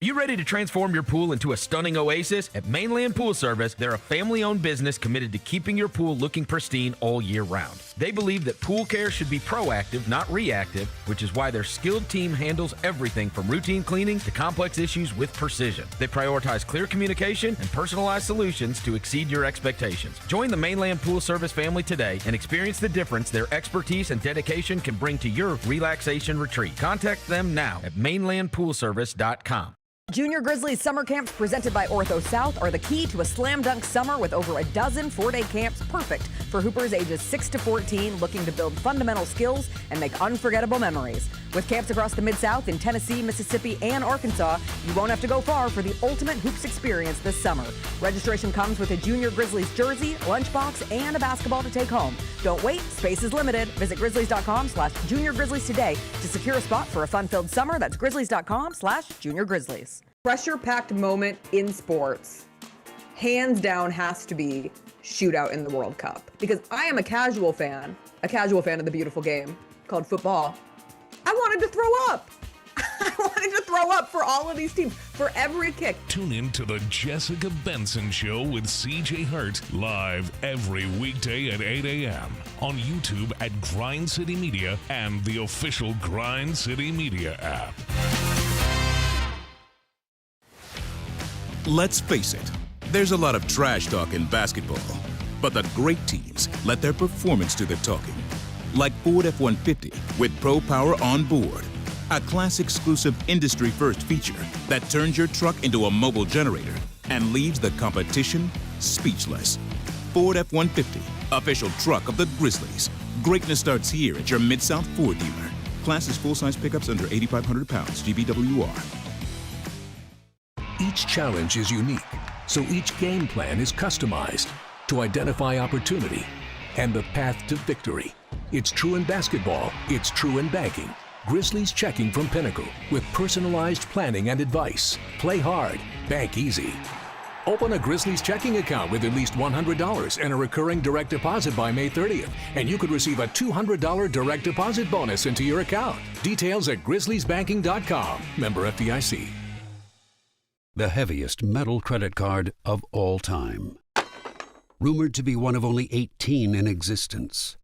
You ready to transform your pool into a stunning oasis? At Mainland Pool Service, they're a family-owned business committed to keeping your pool looking pristine all year round. They believe that pool care should be proactive, not reactive, which is why their skilled team handles everything from routine cleaning to complex issues with precision. They prioritize clear communication and personalized solutions to exceed your expectations. Join the Mainland Pool Service family today and experience the difference their expertise and dedication can bring to your relaxation retreat. Contact them now at mainlandpoolservice.com. Junior Grizzlies summer camps presented by Ortho South are the key to a slam dunk summer with over a dozen 4-day camps perfect for hoopers ages 6 to 14 looking to build fundamental skills and make unforgettable memories. With camps across the Mid-South in Tennessee, Mississippi, and Arkansas, you won't have to go far for the ultimate hoops experience this summer. Registration comes with a Junior Grizzlies jersey, lunchbox, and a basketball to take home. Don't wait, space is limited. Visit grizzlies.com/Junior Grizzlies today to secure a spot for a fun-filled summer. That's grizzlies.com/Junior Grizzlies. Pressure-packed moment in sports, hands down, has to be shootout in the World Cup. Because I am a casual fan of the beautiful game called football. I wanted to throw up. I wanted to throw up for all of these teams, for every kick. Tune in to the Jessica Benson Show with CJ Hurt, live every weekday at 8 a.m. on YouTube at Grind City Media and the official Grind City Media app. Let's face it, there's a lot of trash talk in basketball, but the great teams let their performance do the talking. Like Ford F-150 with Pro Power on board, a class-exclusive industry-first feature that turns your truck into a mobile generator and leaves the competition speechless. Ford F-150, official truck of the Grizzlies. Greatness starts here at your Mid-South Ford dealer. Class is full-size pickups under 8,500 pounds, GBWR. Each challenge is unique, so each game plan is customized to identify opportunity and the path to victory. It's true in basketball, it's true in banking. Grizzlies Checking from Pinnacle with personalized planning and advice. Play hard, bank easy. Open a Grizzlies checking account with at least $100 and a recurring direct deposit by May 30th, and you could receive a $200 direct deposit bonus into your account. Details at grizzliesbanking.com. Member FDIC. The heaviest metal credit card of all time. Rumored to be one of only 18 in existence.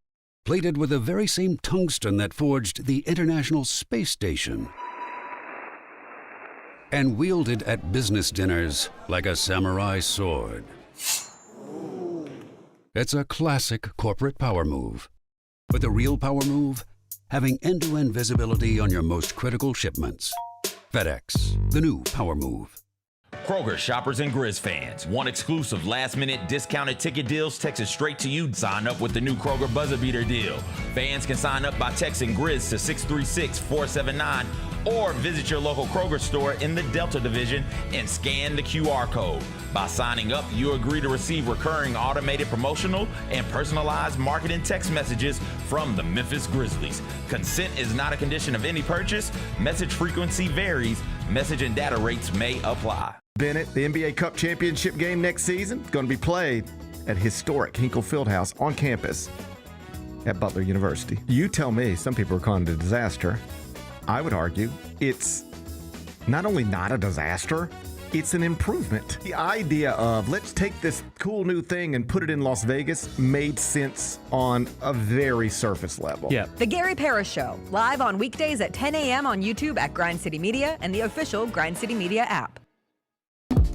Plated with the very same tungsten that forged the International Space Station. And wielded at business dinners like a samurai sword. It's a classic corporate power move. But the real power move? Having end-to-end visibility on your most critical shipments. FedEx, the new power move. Kroger shoppers and Grizz fans. Want exclusive last-minute discounted ticket deals texted straight to you? Sign up with the new Kroger Buzzer Beater deal. Fans can sign up by texting Grizz to 636-479 or visit your local Kroger store in the Delta Division and scan the QR code. By signing up, you agree to receive recurring automated promotional and personalized marketing text messages from the Memphis Grizzlies. Consent is not a condition of any purchase. Message frequency varies. Message and data rates may apply. Bennett, the NBA Cup Championship game next season is going to be played at historic Hinkle Fieldhouse on campus at Butler University. You tell me, some people are calling it a disaster. I would argue it's not only not a disaster, it's an improvement. The idea of let's take this cool new thing and put it in Las Vegas made sense on a very surface level. Yeah. The Gary Parrish Show, live on weekdays at 10 a.m. on YouTube at Grind City Media and the official Grind City Media app.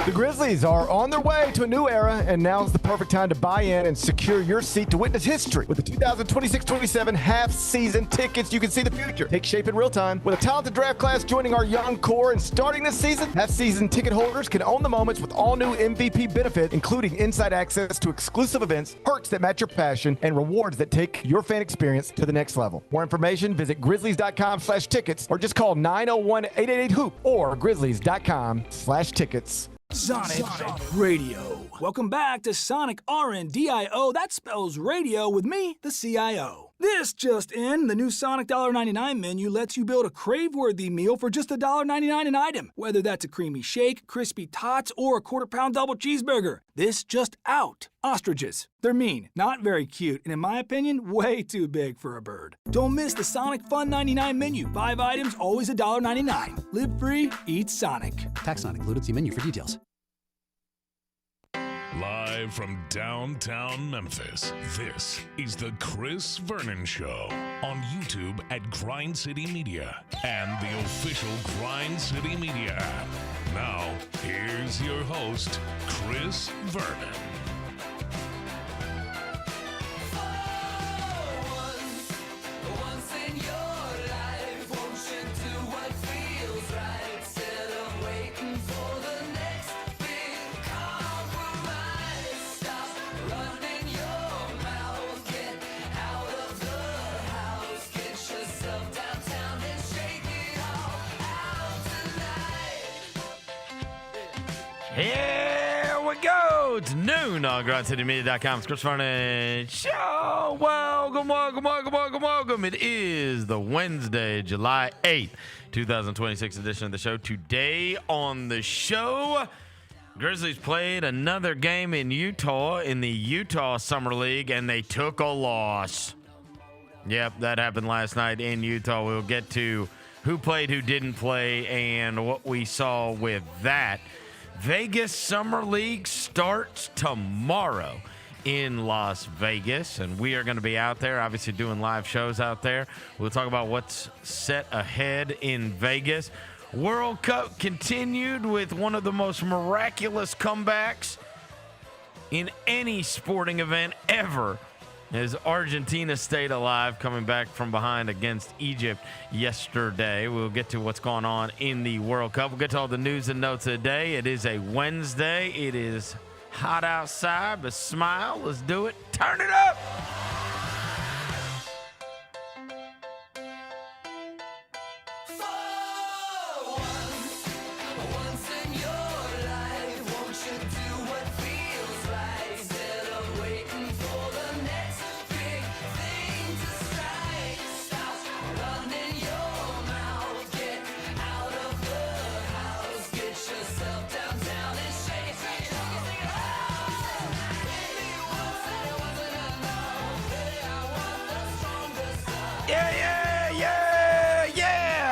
The Grizzlies are on their way to a new era, and now's the perfect time to buy in and secure your seat to witness history. With the 2026-27 half-season tickets, you can see the future take shape in real time. With a talented draft class joining our young core and starting this season, half-season ticket holders can own the moments with all new MVP benefit, including inside access to exclusive events, perks that match your passion, and rewards that take your fan experience to the next level. More information, visit grizzlies.com/tickets or just call 901-888-HOOP or grizzlies.com/tickets. Sonic Radio. Welcome back to Sonic RNDIO. That spells radio with me, the CIO. This just in, the new Sonic $1.99 menu lets you build a crave-worthy meal for just $1.99 an item, whether that's a creamy shake, crispy tots, or a quarter-pound double cheeseburger. This just out. Ostriches. They're mean, not very cute, and in my opinion, way too big for a bird. Don't miss the Sonic Fun 99 menu. 5 items, always $1.99. Live free, eat Sonic. Tax not included. See menu for details. Live from downtown Memphis, this is the Chris Vernon Show on YouTube at Grind City Media and the official Grind City Media app. Now, here's your host, Chris Vernon. Here we go. It's noon on GrindCityMedia.com. It's Chris Vernon Show. Welcome. It is the Wednesday, July 8th, 2026 edition of the show. Today on the show, Grizzlies played another game in Utah in the Utah Summer League, and they took a loss. Yep, that happened last night in Utah. We'll get to who played, who didn't play, and what we saw with that. Vegas Summer League starts tomorrow in Las Vegas, and we are going to be out there, obviously doing live shows out there. We'll talk about what's set ahead in Vegas. World Cup continued with one of the most miraculous comebacks in any sporting event ever, as Argentina stayed alive, coming back from behind against Egypt yesterday. We'll get to what's going on in the World Cup. We'll get to all the news and notes of the day. It is a Wednesday. It is hot outside, but smile. Let's do it. Turn it up.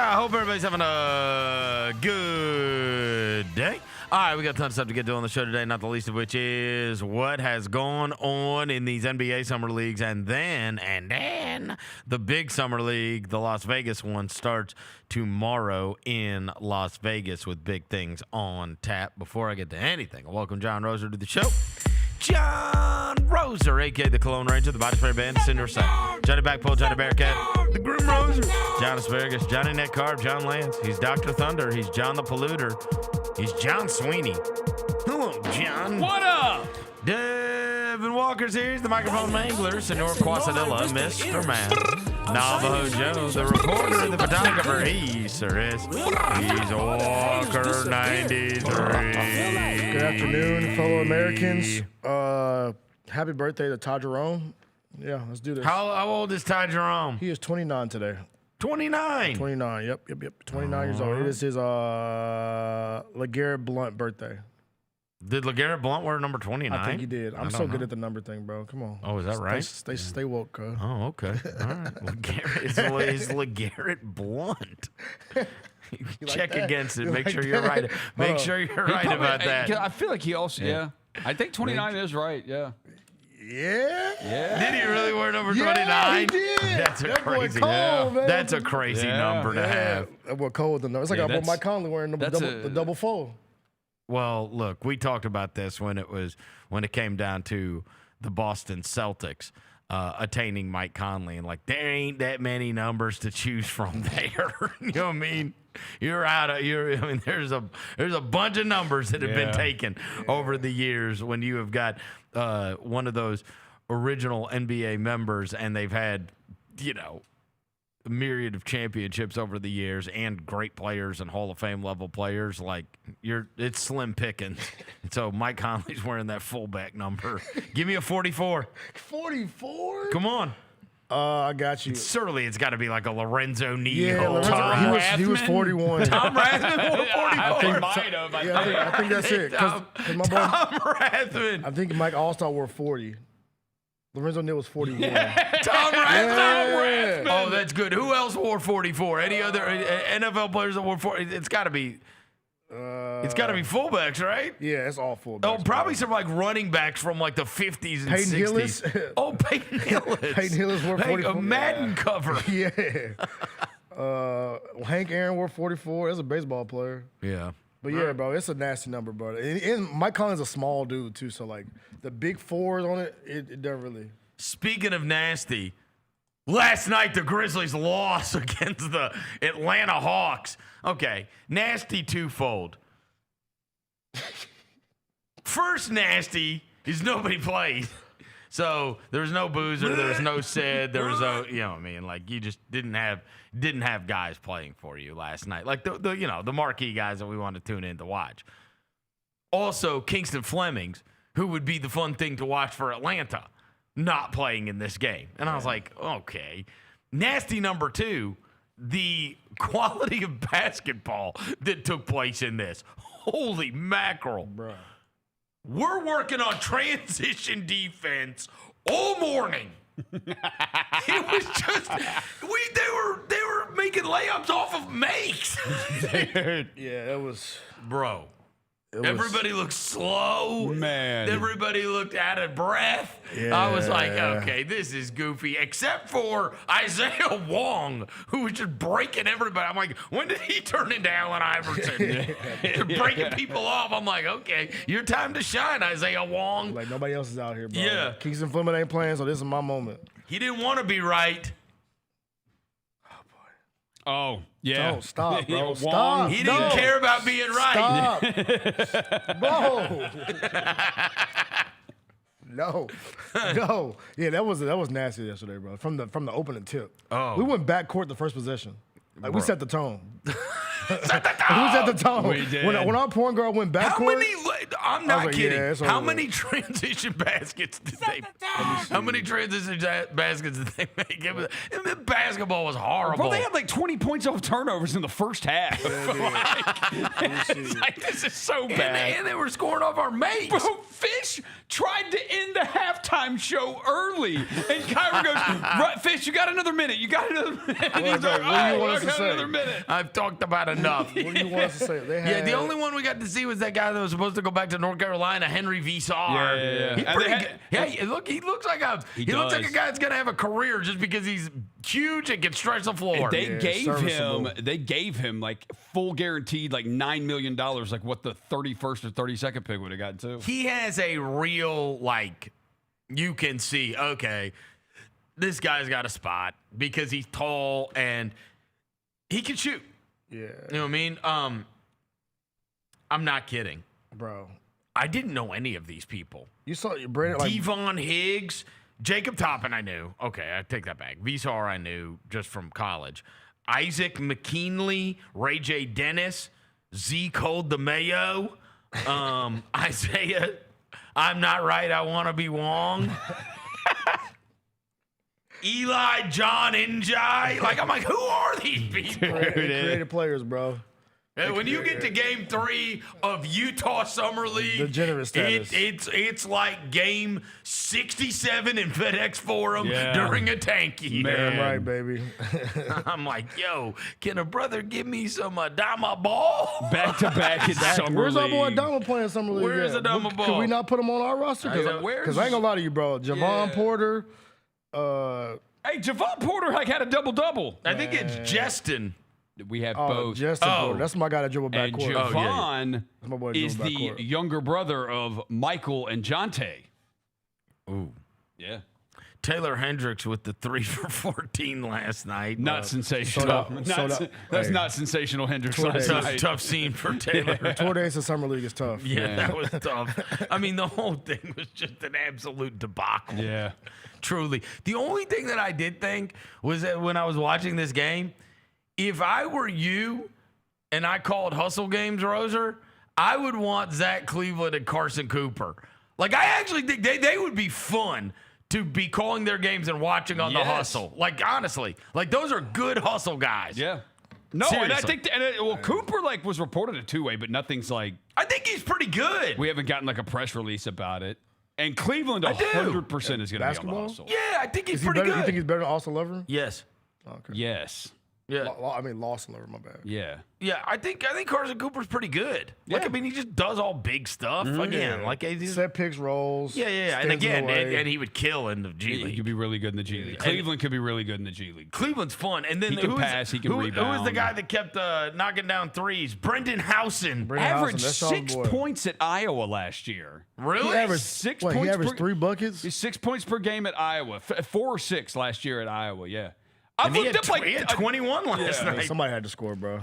Hope everybody's having a good day. All right, we got tons of stuff to get to on the show today, not the least of which is what has gone on in these NBA Summer Leagues. And then the big Summer League, the Las Vegas one, starts tomorrow in Las Vegas with big things on tap. Before I get to anything, I welcome John Roser to the show. John Roser, a.k.a. the Cologne Ranger, the Body Spray Band, Cinder Side, Johnny Backpole, Johnny Bearcat, the Grim Roser, John Asparagus, Johnny Neck Carb, John Lance. He's Dr. Thunder. He's John the Polluter. He's John Sweeney. Hello, John. What up? Devin Walker's here. He's the microphone mangler. Senor Quasadilla, Mr. Man. Navajo Joe, the reporter, the photographer. He sure is. He's Walker 93. Good afternoon, fellow Americans. Happy birthday to Ty Jerome. Yeah, let's do this. How old is Ty Jerome? He is 29 today. 29. 29. Yep. 29 years old. It is his LeGarrette Blount birthday. Did LeGarrette Blount wear number 29? I think he did. I'm so good at the number thing, bro. Come on. Oh, is that right? Stay woke, cuz. Oh, okay. All right. LeGarrette is LeGarrette Blount. Check against it. Make sure you're right. Make sure you're right about that. I feel like he also, yeah. I think 29 is right, yeah. Yeah. Did he really wear number 29? Yeah, he did. That's a that crazy. Boy Cole, man. That's a crazy number to have. That boy Cole with the number. It's like our boy Mike Conley wearing the double fold. Well, look, we talked about this when it came down to the Boston Celtics attaining Mike Conley, and like there ain't that many numbers to choose from there. You know what I mean? There's a bunch of numbers that have been taken over the years when you have got one of those original NBA members, and they've had, a myriad of championships over the years and great players and Hall of Fame level players. Like it's slim pickings. And so Mike Conley's wearing that fullback number. Give me a 44. 44? Come on. I got you. Surely it's got to be like a Lorenzo Neal. Yeah, Lorenzo, he was 41. Tom Rathman wore 44. I think that's it. 'Cause my boy, Tom Rathman. I think Mike Allstar wore 40. Lorenzo Neal was 41. Tom Rathman. Yeah. Oh, that's good. Who else wore 44? Any other NFL players that wore 40? It's got to be. It's got to be fullbacks, right? Yeah, it's all fullbacks. Oh, probably some like running backs from like the 50s and Peyton 60s. Hillis? Oh, Peyton Hillis. Peyton Hillis wore 44. A Madden cover. Yeah. Hank Aaron wore 44. That's a baseball player. Yeah. But yeah, bro, it's a nasty number, bro. And Mike Collins is a small dude too, so like the big fours on it, it doesn't really. Speaking of nasty, last night the Grizzlies lost against the Atlanta Hawks. Okay, nasty twofold. First nasty is nobody played. So there was no Boozer, there was no Sid, there was no, you know what I mean? Like you just didn't have guys playing for you last night. Like the marquee guys that we want to tune in to watch. Also, Kingston Flemings, who would be the fun thing to watch for Atlanta, not playing in this game. And I was like, okay. Nasty number two, the quality of basketball that took place in this. Holy mackerel. Bruh. We're working on transition defense all morning. It was just they were making layups off of makes. Yeah, it was. Bro. Everybody looked slow. Man. Everybody looked out of breath. Yeah. I was like, okay, this is goofy. Except for Isaiah Wong, who was just breaking everybody. I'm like, when did he turn into Allen Iverson? They're breaking people off. I'm like, okay, your time to shine, Isaiah Wong. Like nobody else is out here, bro. Yeah. Kingston Fleming ain't playing, so this is my moment. He didn't want to be right. Oh, yeah. Don't stop, bro. Wong. Stop. He didn't care about being right. Stop. Bro. No. Yeah, that was nasty yesterday, bro. From the opening tip. Oh. We went backcourt the first possession. Like we set the tone. Set the tone. We set the tone. We did. When our point guard went backcourt. How many? I'm not like, kidding. yeah, it's How over. many transition baskets did they? How many transition baskets did they make? The basketball was horrible. Bro, they had like 20 points off turnovers in the first half. It's like, this is so bad. And they were scoring off our mates. Bro, Fish tried to end the halftime show early. And Kyra goes, right, Fish, you got another minute. You got another minute. And he's like, what do you want us I to got say? another minute. I've talked about enough. What do you want us to say? They had, Yeah, the only one we got to see was that guy that was supposed to go back to North Carolina, Henry Visar. Yeah. He's And pretty they good. had- He looks like a looks like a guy that's gonna have a career just because he's huge and can stretch the floor. They serviceable. gave him like full guaranteed like $9 million, like what the 31st or 32nd pick would have gotten too. He has a real, like, you can see, okay, this guy's got a spot because he's tall and he can shoot. Yeah. You know what I mean? I'm not kidding. Bro. I didn't know any of these people. You saw Brandon like Devon Higgs, Jacob Toppin I knew. Okay, I take that back. Visar I knew just from college. Isaac McKinley, Ray J. Dennis, Z. Code DeMayo, Isaiah, I'm not right, I want to be Wong. Eli John Njai. Like, I'm like, who are these people? creative players, bro. And when you get to game 3 of Utah Summer League, Degenerate status. It's like game 67 in FedEx Forum during a tanky. Damn right, baby. I'm like, yo, can a brother give me some Adama ball? Back to back in summer Where's our boy league. Adama playing summer league? Where's at? Adama Could ball? we not put him on our roster? Because I ain't gonna lie to you, bro. Javon Porter. Hey, Javon Porter had a double-double. I think it's Justin. We have both. Justin Porter. That's my guy that dribble And backcourt. Javon That's my boy is dribble the backcourt. younger brother of Michael and Jonte. Ooh. Yeah. Taylor Hendricks with the 3 for 14 last night. Not sensational. That's not sensational, Hendricks. last night. Tough scene for Taylor. 4 days in summer league is tough. Yeah, that was tough. I mean, the whole thing was just an absolute debacle. Yeah. Truly. The only thing that I did think was that when I was watching this game, if I were you and I called hustle games, Roser, I would want Zach Cleveland and Carson Cooper. Like, I actually think they would be fun to be calling their games and watching on the hustle. Like, honestly, like those are good hustle guys. Yeah. No, Seriously. and I think Cooper was reported a two-way, but nothing's like. I think he's pretty good. We haven't gotten like a press release about it. And Cleveland 100% is going to be on the hustle. Yeah, I think he's Is he pretty better? good. You think he's better than Austin Lover? Yes. Okay. Yes. Yeah. I mean, Lawson Lover, my bad. Yeah. Yeah, I think Carson Cooper's pretty good. Like, I mean, he just does all big stuff again. Like, he's, Set picks, rolls. yeah. And stands in again, the way. and he would kill in the G He League. could be really good in the G League. Cleveland could be really good in the G League. Cleveland's fun. And then He can who's- pass, he can who was the rebound. guy that kept knocking down threes? Brendan Housen. Brandon Averaged Housen, that's 6 y'all's boy. points at Iowa last year. Really? He averaged 6 He points averaged per, 3 buckets. He's 6 points per game at Iowa. 4 or 6 last year at Iowa. Yeah. And he had 21 last Man, night. somebody had to score, bro.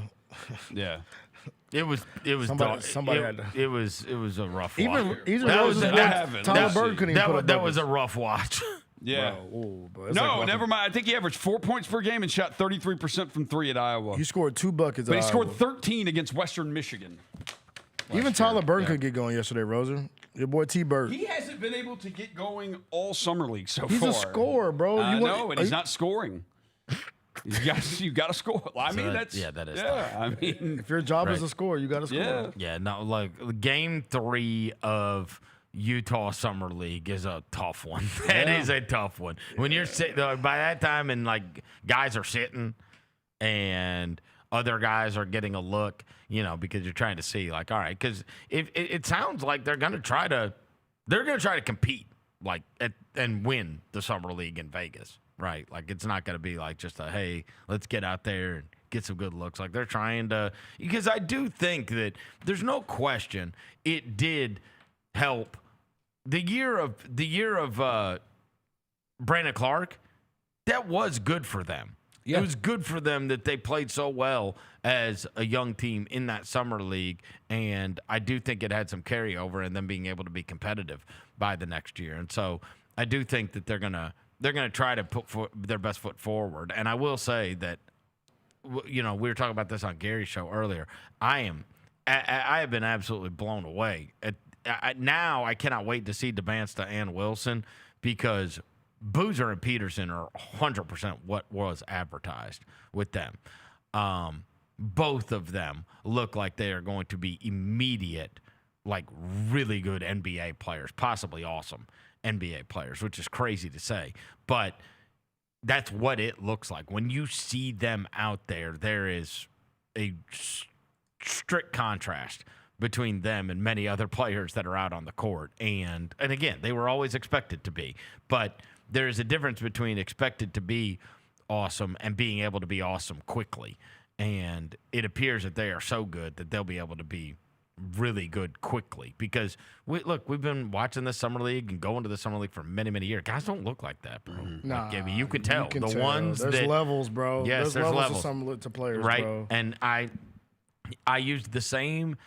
Yeah. It was Somebody had to. It was a rough watch. Even That Rose's was- boy, that- Tyler that- Bird couldn't even put up that was buckets. a rough watch. Yeah. Bro, ooh, bro, that's No, like watching- never mind. I think he averaged 4 points per game and shot 33% from 3 at Iowa. He scored 2 buckets. But he at scored Iowa. 13 against Western Michigan. Even Tyler Bird could get going yesterday, Roser. Your boy T Bird. He hasn't been able to get going all summer league so He's far. a scorer, bro. I You want- know, and he's not scoring. You got to score. I mean, that is yeah. tough. I mean, If your job is to score, you got to score. yeah. Yeah, no, like game 3 of Utah Summer League is a tough one. That is a tough one. When you're sitting by that time and like guys are sitting and other guys are getting a look, because you're trying to see like, all right, because it sounds like they're gonna try to compete like and win the Summer League in Vegas. Right, like it's not going to be like just a hey, let's get out there and get some good looks. Like they're trying to, because I do think that there's no question it did help the year of Brandon Clark. That was good for them. Yeah. It was good for them that they played so well as a young team in that summer league, and I do think it had some carryover in them being able to be competitive by the next year. And so I do think that they're gonna try to put their best foot forward. And I will say that, we were talking about this on Gary's show earlier. I have been absolutely blown away. Now I cannot wait to see DeBansta and Wilson, because Boozer and Peterson are 100% what was advertised with them. Both of them look like they are going to be immediate, like really good NBA players, possibly awesome NBA players, which is crazy to say, but that's what it looks like. When you see them out there, there is a strict contrast between them and many other players that are out on the court. And again, they were always expected to be, but there is a difference between expected to be awesome and being able to be awesome quickly. And it appears that they are so good that they'll be able to be really good quickly, because we've been watching the summer league and going to the summer league for many, many years. Guys don't look like that, bro. Nah, like, I mean, you can tell the ones there's that levels, bro. Yes, there's levels. to players, right. bro. And I used the same.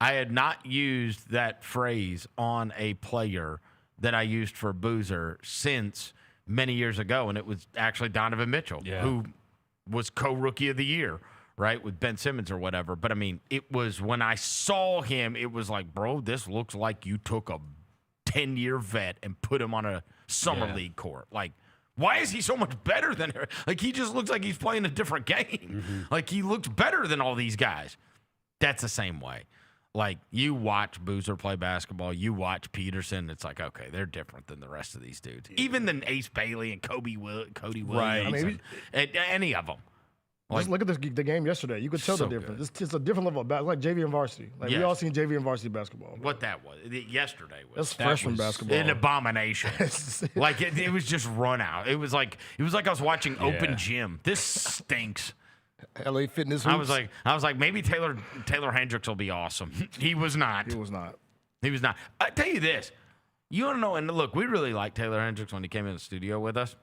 I had not used that phrase on a player that I used for Boozer since many years ago, and it was actually Donovan Mitchell, who was co-rookie of the year, right, with Ben Simmons or whatever. But, I mean, it was when I saw him, it was like, bro, this looks like you took a 10-year vet and put him on a summer league court. Like, why is he so much better than her? Like, he just looks like he's playing a different game. Like, he looks better than all these guys. That's the same way. Like, you watch Boozer play basketball, you watch Peterson, it's like, okay, they're different than the rest of these dudes. Even than Ace Bailey and Cody Williams I mean, and any of them. Just look at the game yesterday. You could tell So the difference. It's a different level of basketball, like JV and varsity. Like we Yes. all seen JV and varsity basketball. Bro. What that was. Yesterday was. That's freshman basketball. An abomination. Like, it was just run out. It was like I was watching open gym. This stinks. LA Fitness. I was like, maybe Taylor Hendricks will be awesome. He was not. He was not. He was not. I tell you this. You want to know, and look, we really liked Taylor Hendricks when he came in the studio with us.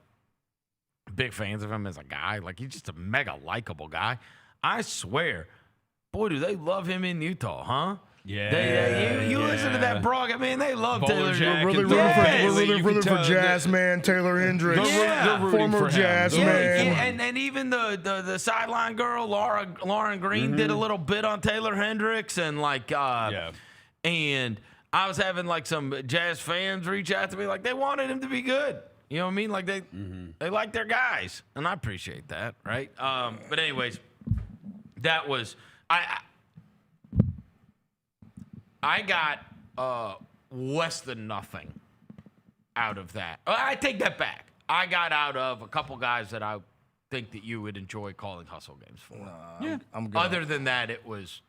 Big fans of him as a guy. Like, he's just a mega likable guy. I swear, boy, do they love him in Utah, huh? Yeah. You listen to that broad. I mean, they love Bowler Taylor. Jack We're really and rooting for tell Jazz man Taylor Hendricks. Yeah. They're rooting Former for him. Jazz They're man. rooting for him. And even the sideline girl, Lauren Green, did a little bit on Taylor Hendricks, and and I was having like some Jazz fans reach out to me like they wanted him to be good. You know what I mean? Like they like their guys, and I appreciate that, right? But anyways, that was I got less than nothing out of that. I take that back. I got out of a couple guys that I think that you would enjoy calling hustle games for. I'm good. Other than that, it was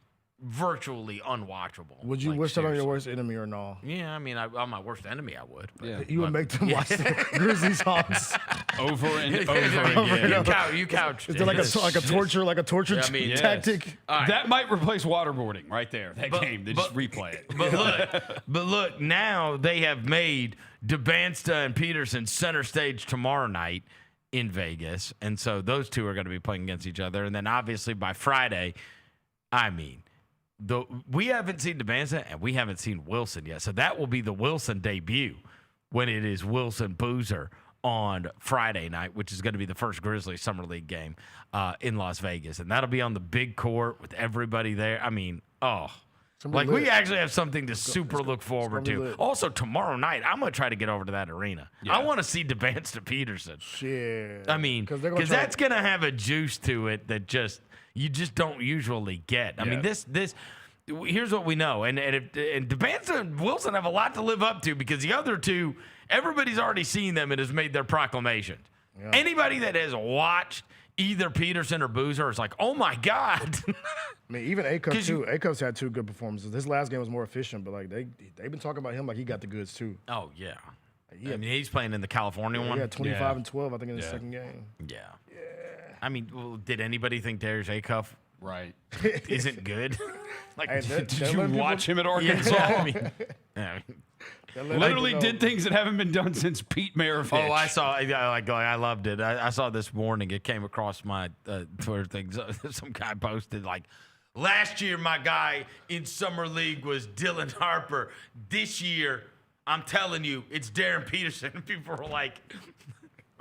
virtually unwatchable. Would you wish that on your worst enemy or no? Yeah, I mean, on my worst enemy, I would. But, You would make them watch the Grizzlies songs over and over again. You couched. Is there like a torture tactic? Right. That might replace waterboarding right there. That game. They just replay it. But look, now they have made DeBansta and Peterson center stage tomorrow night in Vegas, and so those two are going to be playing against each other. And then obviously by Friday, I mean, we haven't seen DeBansta and we haven't seen Wilson yet. So that will be the Wilson debut when it is Wilson Boozer on Friday night, which is going to be the first Grizzlies Summer League game in Las Vegas. And that'll be on the big court with everybody there. I mean, we actually have something to super look forward to. Also, tomorrow night, I'm going to try to get over to that arena. Yeah. I want to see DeBansta Peterson. Shit. I mean, because that's going to have a juice to it that you just don't usually get. I mean, this here's what we know, and DeBansta and Wilson have a lot to live up to because the other two, everybody's already seen them and has made their proclamations. Yeah. Anybody that has watched either Peterson or Boozer is like, oh my God. I mean, even A-Cup too. A-Cup's had two good performances. His last game was more efficient, but like they've been talking about him like he got the goods too. Oh yeah. I mean, he's playing in the California one. Yeah, 25 and 12, I think, in the second game. Yeah. I mean, did anybody think Darius A-Cup isn't good? Like, did you watch him at Arkansas? Yeah, literally did things that haven't been done since Pete Maravich. Oh, I saw. I loved it. I saw this morning. It came across my Twitter thing. Some guy posted like, last year my guy in summer league was Dylan Harper. This year, I'm telling you, it's Darren Peterson. And people were like,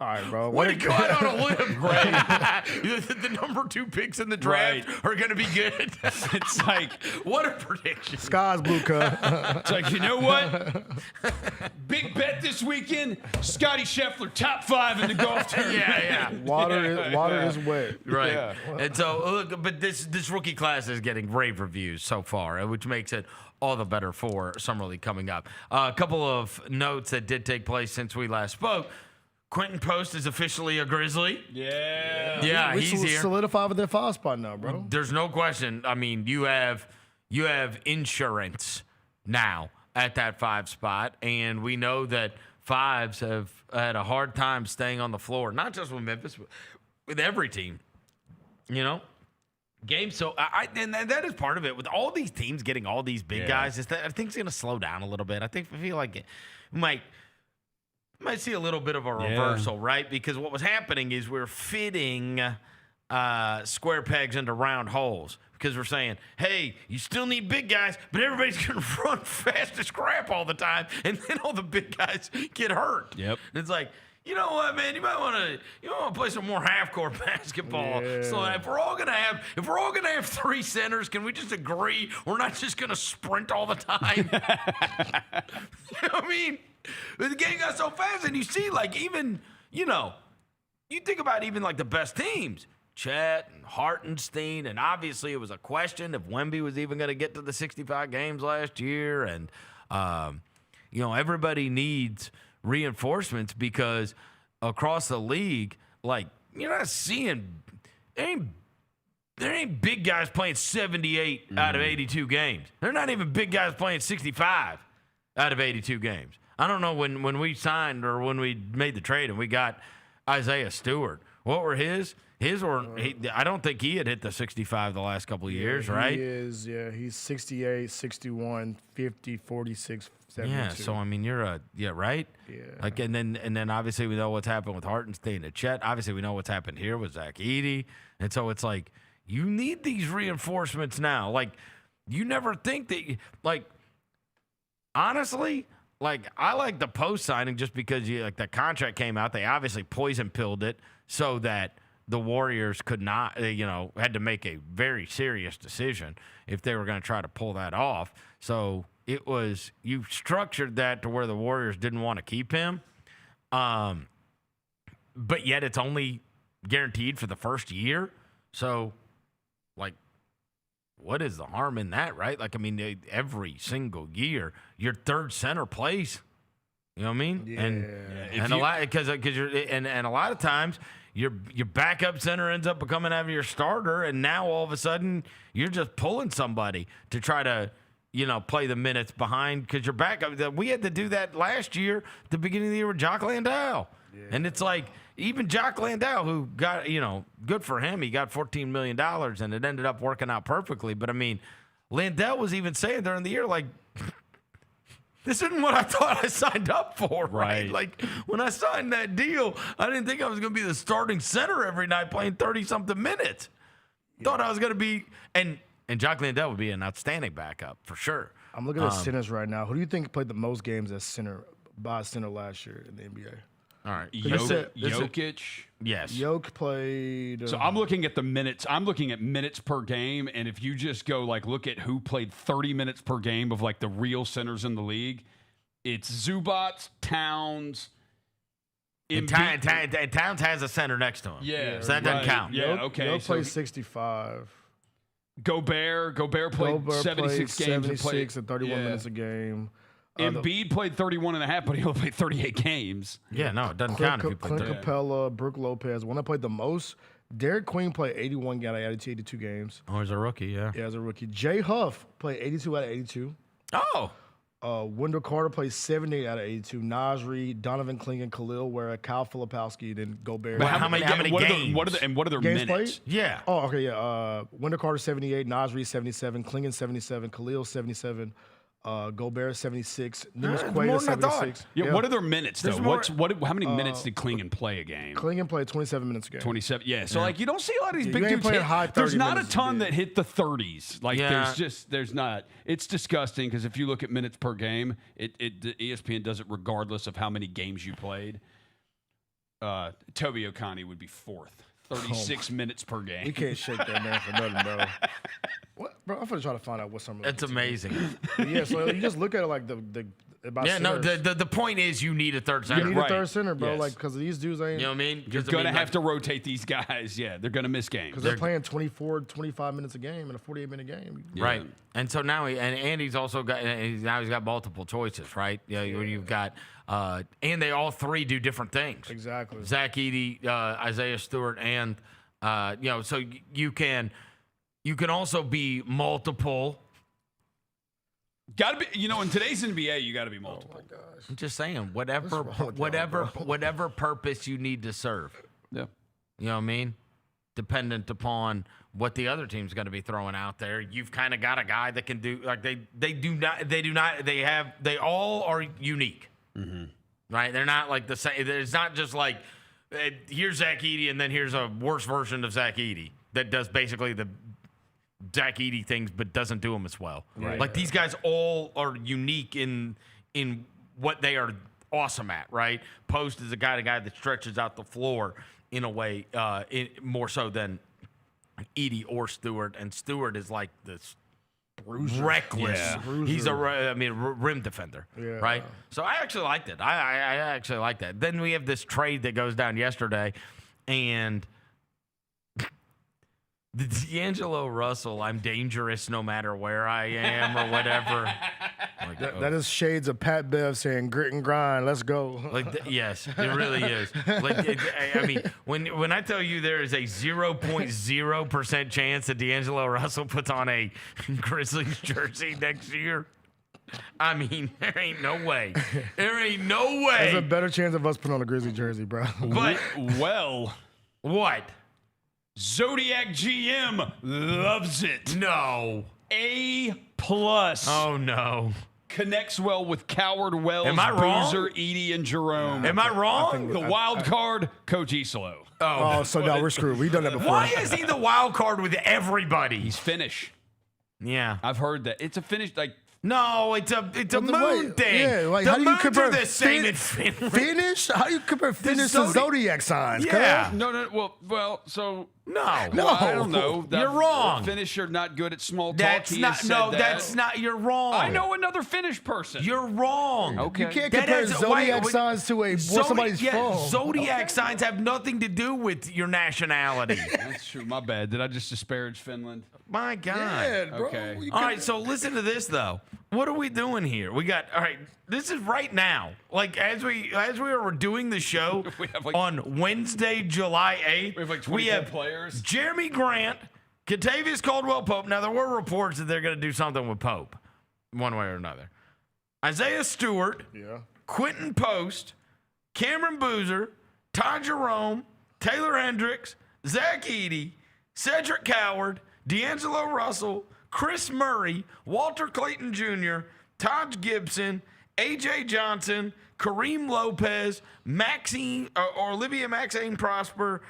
all right, bro. What did you go out on a limb? Right. The number 2 picks in the draft are going to be good. It's like, what a prediction. Sky's blue, cuz. It's like, you know what? Big bet this weekend, Scotty Scheffler, top 5 in the golf tournament. Yeah. Water is wet. Right. Yeah. And so, look, but this rookie class is getting rave reviews so far, which makes it all the better for Summer League coming up. A couple of notes that did take place since we last spoke. Quinten Post is officially a Grizzly. Yeah, he's here. Solidified with their 5 spot now, bro. There's no question. I mean, you have insurance now at that 5 spot, and we know that 5s have had a hard time staying on the floor, not just with Memphis, but with every team. You know, games. So and that is part of it. With all these teams getting all these big guys, I think it's going to slow down a little bit. I feel like we might see a little bit of a reversal, right? Because what was happening is we're fitting square pegs into round holes because we're saying, hey, you still need big guys, but everybody's going to run fast as crap all the time, and then all the big guys get hurt. Yep. And it's like, you know what, man? You might want to play some more half-court basketball. Yeah. So if we're all gonna have 3 centers, can we just agree we're not just gonna sprint all the time? You know what I mean? The game got so fast, and you see, like, even, you think about even, like, the best teams. Chet and Hartenstein, and obviously it was a question if Wemby was even going to get to the 65 games last year. And, everybody needs reinforcements because across the league, like, you're not seeing there ain't big guys playing 78 out of 82 games. They're not even big guys playing 65 out of 82 games. I don't know when we signed or when we made the trade and we got Isaiah Stewart. What were his? I don't think he had hit the 65 the last couple of years, right? He is, he's 68, 61, 50, 46, 72. Yeah, so I mean, right? Yeah. Like, and then obviously we know what's happened with Hartenstein and Chet. Obviously we know what's happened here with Zach Edey. And so it's like, you need these reinforcements now. Like, you never think that, like, honestly, like, I like the Post signing just because the contract came out. They obviously poison pilled it so that the Warriors could not, had to make a very serious decision if they were going to try to pull that off. So you structured that to where the Warriors didn't want to keep him. But yet it's only guaranteed for the first year. So, like, what is the harm in that, right? Like, I mean, every single year, your third center plays. You know what I mean? Yeah. And a lot because you're and a lot of times your backup center ends up becoming out of your starter, and now all of a sudden you're just pulling somebody to try to play the minutes behind because your backup. We had to do that last year, at the beginning of the year with Jock Landau, and it's like even Jock Landau, who got good for him, he got $14 million, and it ended up working out perfectly. But I mean, Landau was even saying during the year like, this isn't what I thought I signed up for, right? Like, when I signed that deal, I didn't think I was going to be the starting center every night playing 30-something minutes. Thought I was going to be – and Jock Landau would be an outstanding backup for sure. I'm looking at centers right now. Who do you think played the most games as center last year in the NBA? All right. Jokic. Yes. Jokic played. So I'm looking at the minutes. I'm looking at minutes per game, and if you just go look at who played 30 minutes per game of the real centers in the league, it's Zubac, Towns. And Towns has a center next to him. Yeah, so that doesn't count. Yeah, okay. Jokic played 65. Gobert played 76 games. 76 and 31 minutes a game. Embiid played 31 and a half, but he only played 38 games. Yeah, no, it doesn't count if you played Clint Capella, Brook Lopez. One that played the most, Derek Queen played 81 out of 82 games. Oh, he's a rookie, yeah. Yeah, as a rookie. Jay Huff played 82 out of 82. Oh. Wendell Carter played 78 out of 82. Nasri, Donovan Clingan, Khalil Ware, Kyle Filipowski, then Gobert. But how many games? What are their games minutes? Played? Yeah. Oh, okay, yeah. Wendell Carter 78, Nasri 77, Clingan 77, Khalil 77. Gobert 76, Nimas Quaid 76. Yeah, what are their minutes though? How many minutes did Clingan play a game? Clingan played 27 minutes a game. 27. Yeah. So you don't see a lot of these big dudes hit. There's not a ton that hit the 30s. There's not. It's disgusting because if you look at minutes per game, ESPN does it regardless of how many games you played. Toby O'Connie would be fourth. 36 minutes per game. We can't shake that man for nothing, bro. What, bro? I'm gonna try to find out what some of That's amazing. Yeah, so you just look at it like the about the point is you need a third center. You need a third center, bro. Yes. Because these dudes ain't. You know what I mean? You're gonna have to rotate these guys. Yeah, they're gonna miss games because they're playing 24, 25 minutes a game in a 48-minute game. Yeah. Right. And so now Andy's also got he's got multiple choices, right? Yeah. You've got and they all three do different things. Exactly. Zach Edey, Isaiah Stewart, and so you can also be multiple. Got to be, in today's NBA, you got to be multiple. Oh my gosh. I'm just saying, whatever purpose you need to serve. Yeah. You know what I mean? Dependent upon what the other team's going to be throwing out there, you've kind of got a guy that can do they all are unique. Mm-hmm. Right? They're not like the same. It's not just like here's Zach Edey and then here's a worse version of Zach Edey that does basically the Zach Edey things but doesn't do them as well. Right. Like these guys all are unique in what they are awesome at, right? Post is a guy that stretches out the floor in a way more so than Edey or Stewart, and Stewart is like this bruiser. Reckless. Yeah. He's a rim defender, right? So I actually liked it. I actually like that. Then we have this trade that goes down yesterday, and the D'Angelo Russell, I'm dangerous no matter where I am or whatever. That is shades of Pat Bev saying grit and grind. Let's go. Yes, it really is. When I tell you there is a 0.0% chance that D'Angelo Russell puts on a Grizzlies jersey next year, there ain't no way. There ain't no way. There's a better chance of us putting on a Grizzly jersey, bro. But what? Zodiac GM loves it. No. A+. Oh, no. Connects well with Coward, Wells, Am I wrong? Boozer, Edey, and Jerome. Am I wrong? The wild card, Coach Isolo. Oh, so now we're screwed. We've done that before. Why is he the wild card with everybody? He's Finnish. Yeah. I've heard that. It's a Finnish, No, it's a moon thing. Yeah, the how do you moons compare are the same in Finland. Finnish? How do you compare Finnish to zodiac signs? Yeah. No. Well. So No. I don't know. You're wrong. Finisher not good at small talk. That's He not. has said No, that. that's not. You're wrong. I know another Finnish person. You're wrong. Okay. You can't That compare has- zodiac wait, signs to somebody's phone. Zodiac signs have nothing to do with your nationality. That's true. My bad. Did I just disparage Finland? My God. Yeah, bro. Okay. All right, so listen to this though. What are we doing here? We got all right. This is right now. Like as we were doing the show We have, on Wednesday, July 8th. We have like 24 players. Jeremy Grant, Kentavious Caldwell-Pope. Now there were reports that they're going to do something with Pope, one way or another. Isaiah Stewart, Quinten Post, Cameron Boozer, Todd Jerome, Taylor Hendricks, Zach Edey, Cedric Coward, D'Angelo Russell, Chris Murray, Walter Clayton Jr., Todd Gibson, A.J. Johnson, Kareem Lopez, Olivia Maxine Prosper,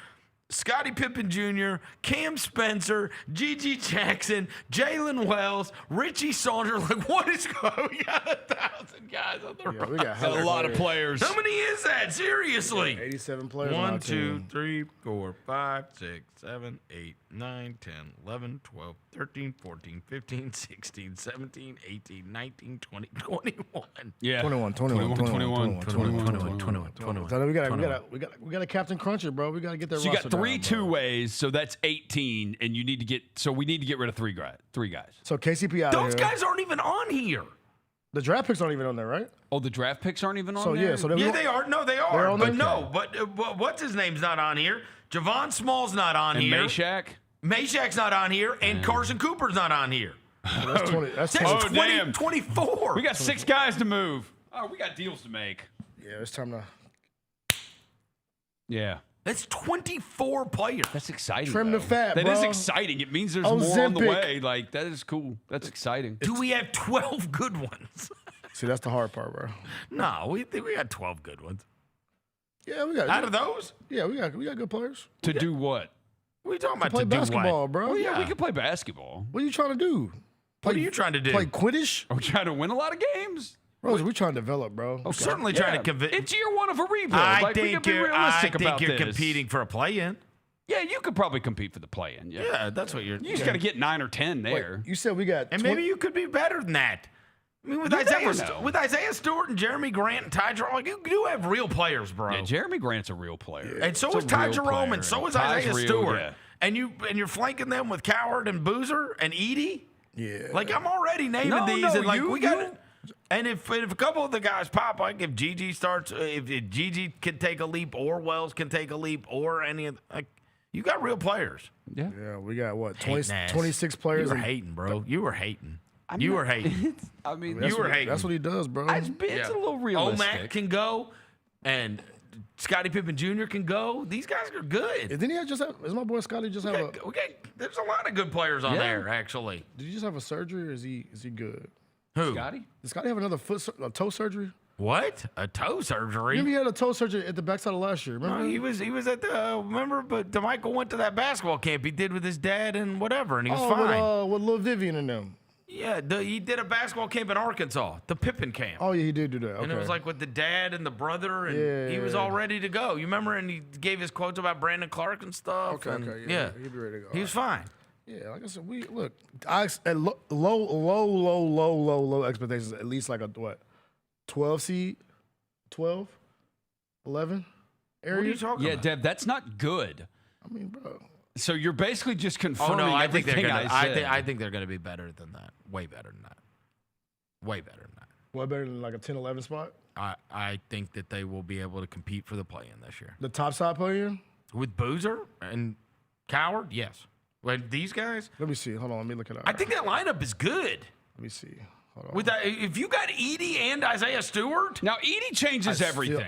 Scottie Pippen Jr., Cam Spencer, Gigi Jackson, Jaylen Wells, Richie Saunders. Like, what is going? We got 1,000 guys on the roster. We got A lot of players. How many is that? Seriously. 87 players. on 1, our 2, team. 3, 4, 5, 6, 7, 8, 9, 10, 11, 12, 13, 14, 15, 16, 17, 18, 19, 20, 21. Yeah. 21. So We got a Captain Cruncher, bro. We got to get that. you got roster 3 down, bro. two-ways, so that's 18, and you need to get. So we need to get rid of three guys. So KCP out Those of here. guys aren't even on here. The draft picks aren't even on there, right? Oh, the draft picks aren't even on So there? yeah, so then Yeah, they are. No, they are. on But there? no, but what's his name's not on here. Javon Small's not on and here. Meshack? Meshack's not on here, and Carson Cooper's not on here. That's 20. That's That's 20. 20, damn. 24. We got 6 guys to move. Oh, we got deals to make. Yeah, it's time to Yeah. That's 24 players. That's exciting. trim the though. fat, That bro. is exciting. It means there's more on the Ozempic. way. Like, that is cool. That's exciting. Do we have 12 good ones? See, that's the hard part, bro. No, we think we got 12 good ones. Yeah, we got. Out of those, Yeah, we got good players. To do what? what are you talking about? Play to do basketball, what? bro. Oh, yeah, we can play basketball. What are you trying to do? What are you trying to do? Play Quidditch? Are we trying to win a lot of games? Bro, we trying to develop, bro. I'm certainly trying to convince. It's year one of a rebuild. I Like, we think can be you're, realistic about you're this. competing for a play-in. Yeah, you could probably compete for the play-in. Yeah. Yeah, that's what you're. You just got to get 9 or 10 Wait, there. you said we got. And maybe you could be better than that. I mean, with You Isaiah, never know. with Isaiah Stewart and Jeremy Grant and Ty Jerome, like, you do have real players, bro. Yeah, Jeremy Grant's a real player. And so He's is a Ty real Jerome, player. and so is Ty's Isaiah real, Stewart. yeah. And you're flanking them with Coward and Boozer and Edey. Yeah. Like, I'm already naming No, these, no, and like you- we got you- it. And if a couple of the guys pop, like if Gigi starts, if Gigi can take a leap, or Wells can take a leap, or any of like, you got real players. Yeah. Yeah, we got what? Hating ass. 26 players. You were and- hating, bro. You were hating. I'm You not- were hating. I mean, That's You were what, hating. That's what he does, bro. it's a little realistic. Omac can go, and Scottie Pippen Jr. can go. These guys are good. Didn't he just have? Is my boy Scotty just have a? There's a lot of good players on Yeah. there, actually. Did he just have a surgery, or is he good? Who? Scotty? Did Scotty have another a toe surgery? What? A toe surgery? Remember he had a toe surgery at the backside of last year. Remember? No, he was at the remember, but DeMichael went to that basketball camp he did with his dad and whatever, and he was fine. With Lil Vivian and them. Yeah, he did a basketball camp in Arkansas, the Pippen camp. Oh yeah, he did do that. Okay. And it was like with the dad and the brother, and he was all ready to go. You remember? And he gave his quotes about Brandon Clark and stuff. Okay, and okay, yeah, he'd be ready to go. He was fine. Yeah, like I said, we look. At low expectations. At least like a what, 12 seed, 12, 11 area. What are you talking Yeah, about? Dev, that's not good. I mean, bro. So you're basically just Oh confirming no, I think they're everything gonna. I said. I think they're gonna be better than that. Way better than that. Way better than that. What, better than like a 10, 11 spot? I think that they will be able to compete for the play-in this year. The top side player? With Boozer and Coward, yes. With these guys, Let me see. Hold on. Let me look it up. I think that lineup is good. Let me see. Hold on. With that, if you got Edey and Isaiah Stewart, Now, Edey changes everything.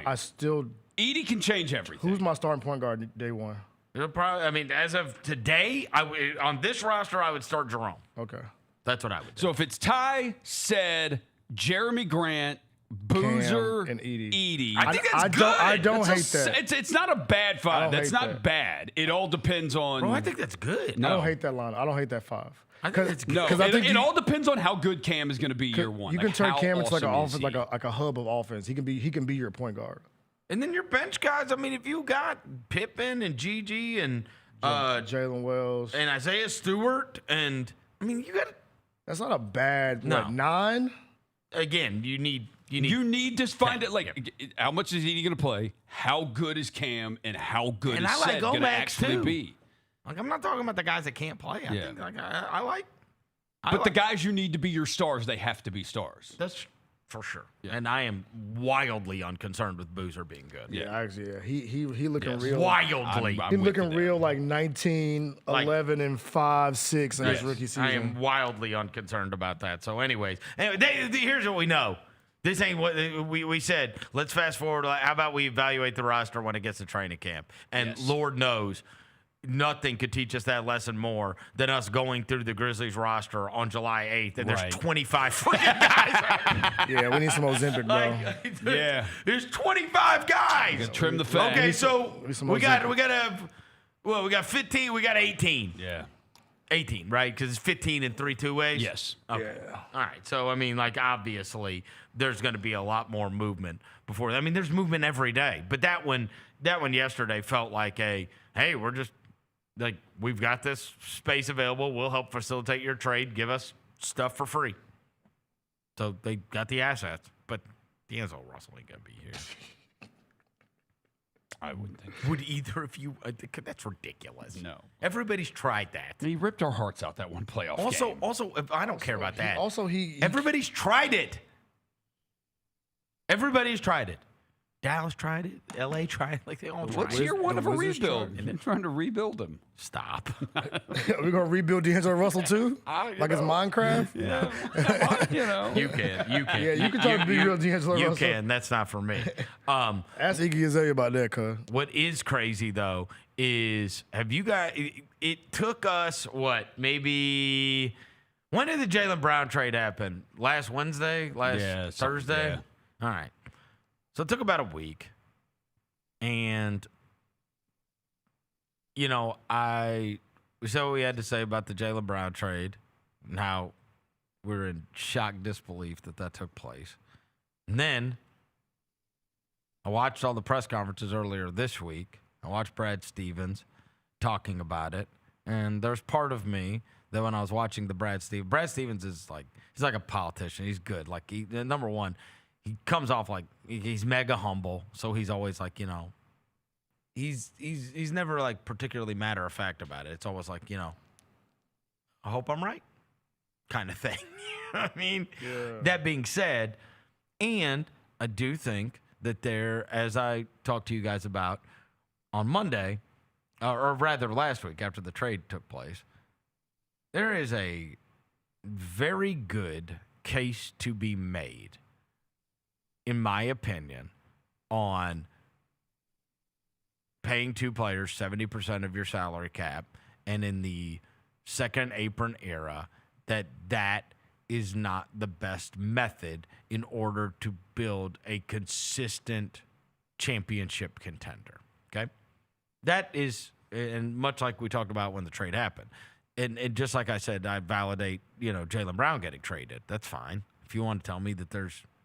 Edey can change everything. Who's my starting point guard day one? it'll probably. I mean, as of today, on this roster, I would start Jerome. Okay. That's what I would do. So if it's Ty, Said, Jeremy Grant, Boozer, and Edey. Edey. I think that's good. I don't hate It's a- that. It's not a bad I five. don't That's hate not that. bad. It all depends on. Bro, I think that's good. No. I don't hate that line. I don't hate that five. I think it's good. No, I think it all depends on how good Cam is going to be year one. You can Like, turn how Cam into like an awesome offense, is he? like a hub of offense. He can be your point guard. And then your bench guys. I mean, if you got Pippen and Gigi and Jalen Wells. and Isaiah Stewart. And, I mean, you got to. That's not a bad, No. 9? Again, you need to find it, like, how much is he going to play? How good is Cam? And how good And is I like Seth going to Gomax, actually too. be? Like, I'm not talking about the guys that can't play. I think, like, I like. But the guys you need to be your stars, they have to be stars. That's for sure. Yeah. And I am wildly unconcerned with Boozer being good. Yeah, actually, he looking real. Wildly. He's looking real like 19, 11, and 5, 6 in his rookie season. I am wildly unconcerned about that. So, anyways, here's what we know. This ain't what we said. Let's fast forward. How about we evaluate the roster when it gets to training camp? And Lord knows, nothing could teach us that lesson more than us going through the Grizzlies roster on July 8th. And there's 25 freaking guys. Yeah, we need some Ozempic, bro. There's 25 guys. Trim the fat. Okay, so we got 15. We got 18. Yeah. 18, right? Because it's 15 in 3 two-ways? Yes. Okay. Yeah. All right. So, I mean, like, obviously, there's going to be a lot more movement before. I mean, there's movement every day. But that one yesterday felt like hey, we're just, like, we've got this space available. We'll help facilitate your trade. Give us stuff for free. So, they got the assets. But D'Angelo Russell ain't going to be here. I wouldn't think. Would either of you? That's ridiculous. No. Everybody's tried that. He ripped our hearts out that one playoff game. Also, I don't care about that. He Everybody's tried it. Everybody's tried it. Dallas tried it. LA tried it. Like, they all tried What's it. year one of a Wizards rebuild? And then trying to rebuild them. Stop. We're going to rebuild D'Angelo Russell too? Like it's Minecraft? Yeah. You can. Yeah, you can try to rebuild D'Angelo Russell. You can. That's not for me. Ask Iggy Azalea about that, cuz. What is crazy, though, is it took us, maybe, when did the Jaylen Brown trade happen? Last Wednesday? Thursday? Yeah. All right. So it took about a week. And, we said what we had to say about the Jaylen Brown trade and how we're in shock disbelief that took place. And then I watched all the press conferences earlier this week. I watched Brad Stevens talking about it. And there's part of me that when I was watching the Brad Stevens is like, he's like a politician. He's good. Like, number one, he comes off like he's mega humble. So he's always like, he's never like particularly matter of fact about it. It's always like, I hope I'm right kind of thing. I mean, That being said, and I do think that as I talked to you guys about on Monday, or rather last week after the trade took place, there is a very good case to be made, in my opinion, on paying two players 70% of your salary cap, and in the second apron era, that is not the best method in order to build a consistent championship contender. Okay? That is, and much like we talked about when the trade happened, and just like I said, I validate, Jaylen Brown getting traded. That's fine. If you want to tell me that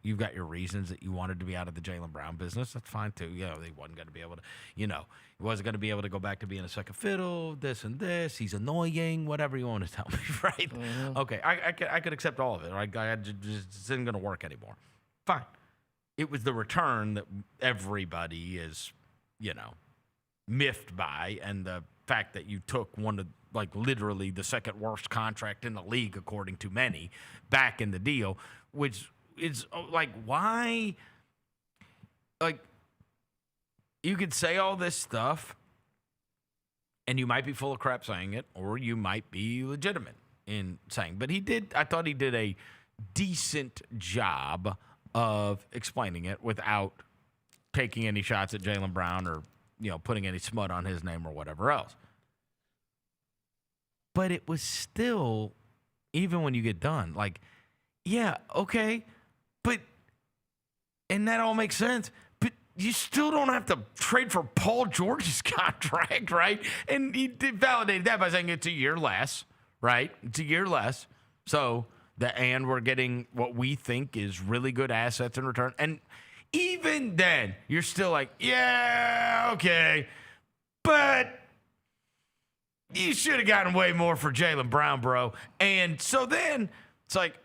you've got your reasons that you wanted to be out of the Jaylen Brown business, that's fine too. They wasn't going to be able to, he wasn't going to be able to go back to being a second fiddle, this and this. He's annoying, whatever you want to tell me, right? Mm-hmm. Okay, I could accept all of it. Right? I just isn't going to work anymore. Fine. It was the return that everybody is, miffed by, and the fact that you took one of, like, literally the second worst contract in the league, according to many, back in the deal, which is like, why? Like, you could say all this stuff, and you might be full of crap saying it, or you might be legitimate in saying. But I thought he did a decent job of explaining it without taking any shots at Jaylen Brown or, putting any smut on his name or whatever else. But it was still, even when you get done, like, yeah, okay, and that all makes sense, but you still don't have to trade for Paul George's contract, right? And he validated that by saying it's a year less, right? It's a year less. So, and we're getting what we think is really good assets in return. And even then, you're still like, yeah, okay, but you should have gotten way more for Jaylen Brown, bro. And so then it's like,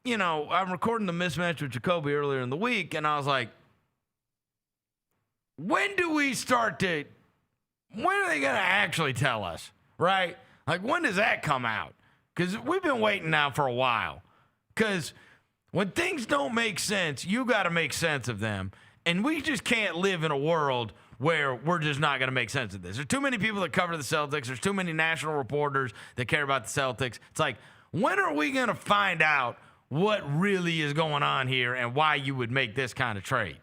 I'm recording the mismatch with Jacoby earlier in the week, and I was like, when are they going to actually tell us, right? Like, when does that come out? Because we've been waiting now for a while. Because when things don't make sense, you got to make sense of them. And we just can't live in a world where we're just not going to make sense of this. There's too many people that cover the Celtics. There's too many national reporters that care about the Celtics. It's like, when are we going to find out what really is going on here and why you would make this kind of trade?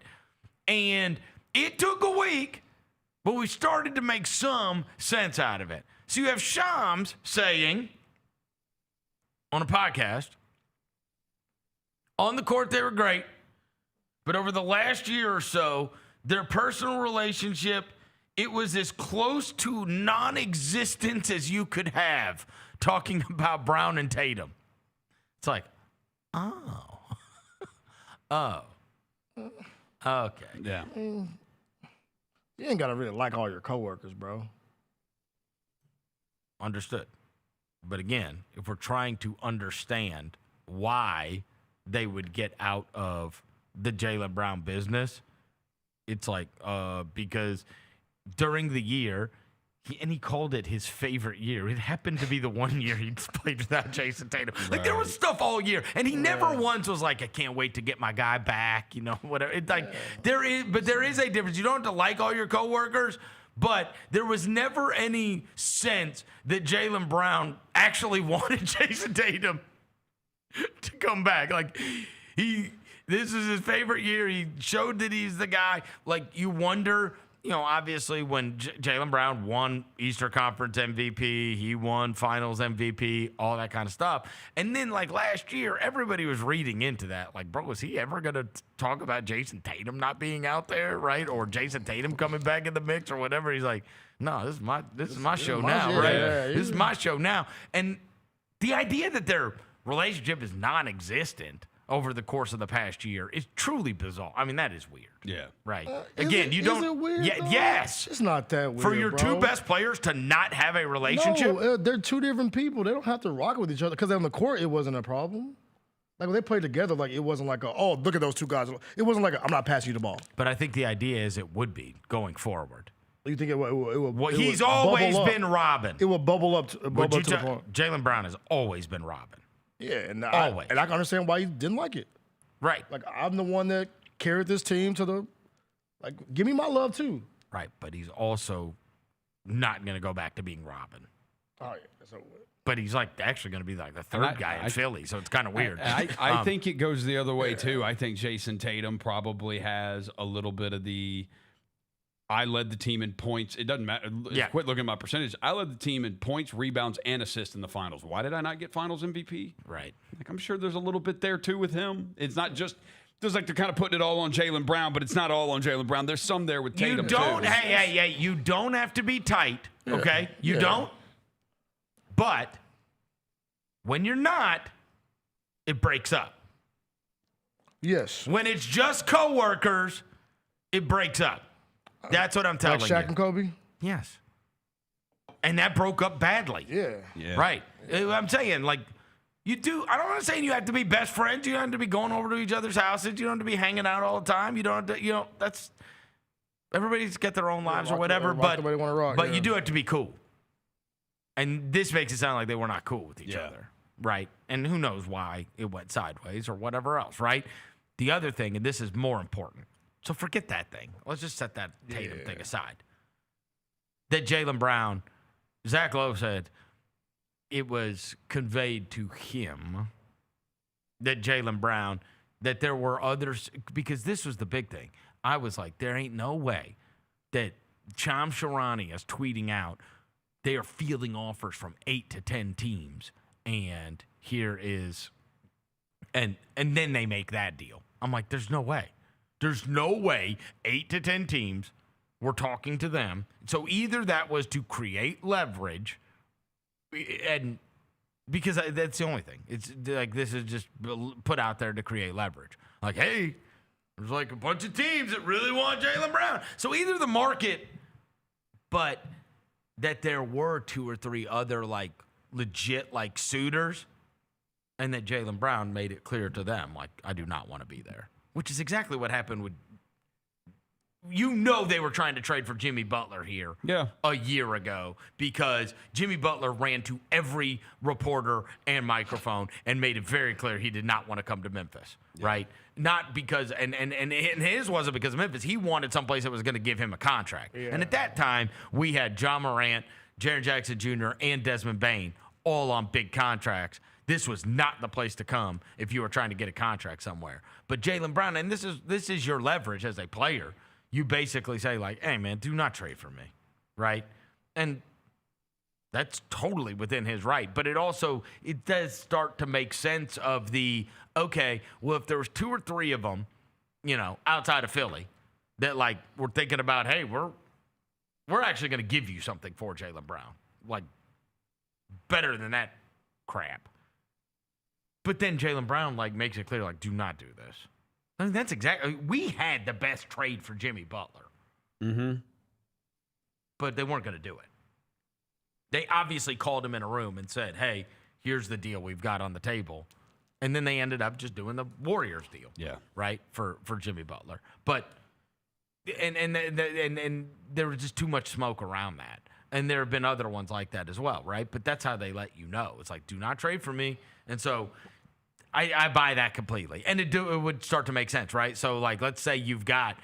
And it took a week, but we started to make some sense out of it. So you have Shams saying on a podcast, on the court they were great, but over the last year or so, their personal relationship, it was as close to non-existence as you could have, talking about Brown and Tatum. It's like, oh. Okay. Yeah. You ain't got to really like all your coworkers, bro. Understood. But again, if we're trying to understand why they would get out of the Jaylen Brown business, it's like, because during the year, he called it his favorite year. It happened to be the one year he played without Jayson Tatum. Like, there was stuff all year, and he never once was like, I can't wait to get my guy back, whatever. It's like, there is a difference. You don't have to like all your coworkers, but there was never any sense that Jaylen Brown actually wanted Jayson Tatum to come back. Like, this is his favorite year. He showed that he's the guy. Like, you wonder, obviously when Jaylen Brown won Eastern Conference MVP, he won Finals MVP, all that kind of stuff. And then, like, last year, everybody was reading into that. Like, bro, is he ever going to talk about Jayson Tatum not being out there, right? Or Jayson Tatum coming back in the mix or whatever? He's like, no, this is my show now, right? This is my show now. And the idea that their relationship is non-existent over the course of the past year is truly bizarre. I mean, that is weird. Yeah. Right. Again, you don't. Is it weird? Yes. It's not that weird. For your bro. two best players to not have a relationship. No, they're two different people. They don't have to rock with each other because on the court it wasn't a problem. Like when they played together, like it wasn't like look at those two guys. It wasn't like I'm not passing you the ball. But I think the idea is it would be going forward. You think it would? Well, he's always been Robin. It will bubble up to the point. Jaylen Brown has always been Robin. Yeah, and always. I can understand why he didn't like it. Right. Like, I'm the one that carried this team to give me my love, too. Right, but he's also not going to go back to being Robin. Oh, yeah. So, but he's, actually going to be, the third guy in Philly, so it's kind of weird. I think it goes the other way, too. I think Jayson Tatum probably has a little bit of I led the team in points. It doesn't matter. Yeah. Quit looking at my percentage. I led the team in points, rebounds, and assists in the finals. Why did I not get finals MVP? Right. I'm sure there's a little bit there, too, with him. It's not just – feels like they're kind of putting it all on Jaylen Brown, but it's not all on Jaylen Brown. There's some there with Tatum, too. Hey, you don't have to be tight, okay? You don't. But when you're not, it breaks up. Yes. When it's just coworkers, it breaks up. That's what I'm telling you. Like Shaq and Kobe? Yes. And that broke up badly. Yeah. Right. I'm saying, I don't saying you have to be best friends. You don't have to be going over to each other's houses. You don't have to be hanging out all the time. You don't have to, that's, everybody's got their own lives or whatever, but you do have to be cool. And this makes it sound like they were not cool with each other. Right. And who knows why it went sideways or whatever else, right? The other thing, and this is more important. So forget that thing. Let's just set that Tatum thing aside. That Jaylen Brown, Zach Lowe said it was conveyed to him that Jaylen Brown, that there were others, because this was the big thing. I was like, there ain't no way that Cham Sharani is tweeting out they are fielding offers from 8 to 10 teams, and here is, and then they make that deal. I'm like, there's no way. There's no way 8 to 10 teams were talking to them. So either that was to create leverage, and because that's the only thing. It's like this is just put out there to create leverage. Like, hey, there's a bunch of teams that really want Jaylen Brown. So either the market, but that there were 2 or 3 other like legit like suitors, and that Jaylen Brown made it clear to them, like, I do not want to be there, which is exactly what happened with. They were trying to trade for Jimmy Butler here a year ago because Jimmy Butler ran to every reporter and microphone and made it very clear he did not want to come to Memphis, right? Not because, and his wasn't because of Memphis. He wanted someplace that was going to give him a contract. Yeah. And at that time, we had John Morant, Jaren Jackson Jr., and Desmond Bane all on big contracts. This was not the place to come if you were trying to get a contract somewhere. But Jaylen Brown, and this is your leverage as a player. You basically say, like, hey, man, do not trade for me, right? And that's totally within his right. But it does start to make sense of okay, well, if there was 2 or 3 of them, outside of Philly that, like, we're thinking about, hey, we're actually going to give you something for Jaylen Brown. Like, better than that crap. But then Jaylen Brown, like, makes it clear, like, do not do this. I mean, that's exactly. We had the best trade for Jimmy Butler. Mm-hmm. But they weren't going to do it. They obviously called him in a room and said, hey, here's the deal we've got on the table. And then they ended up just doing the Warriors deal. Yeah. Right? For Jimmy Butler. But and there was just too much smoke around that. And there have been other ones like that as well, right? But that's how they let you know. It's like, do not trade for me. And so I buy that completely. And it would start to make sense, right? So, like, let's say you've got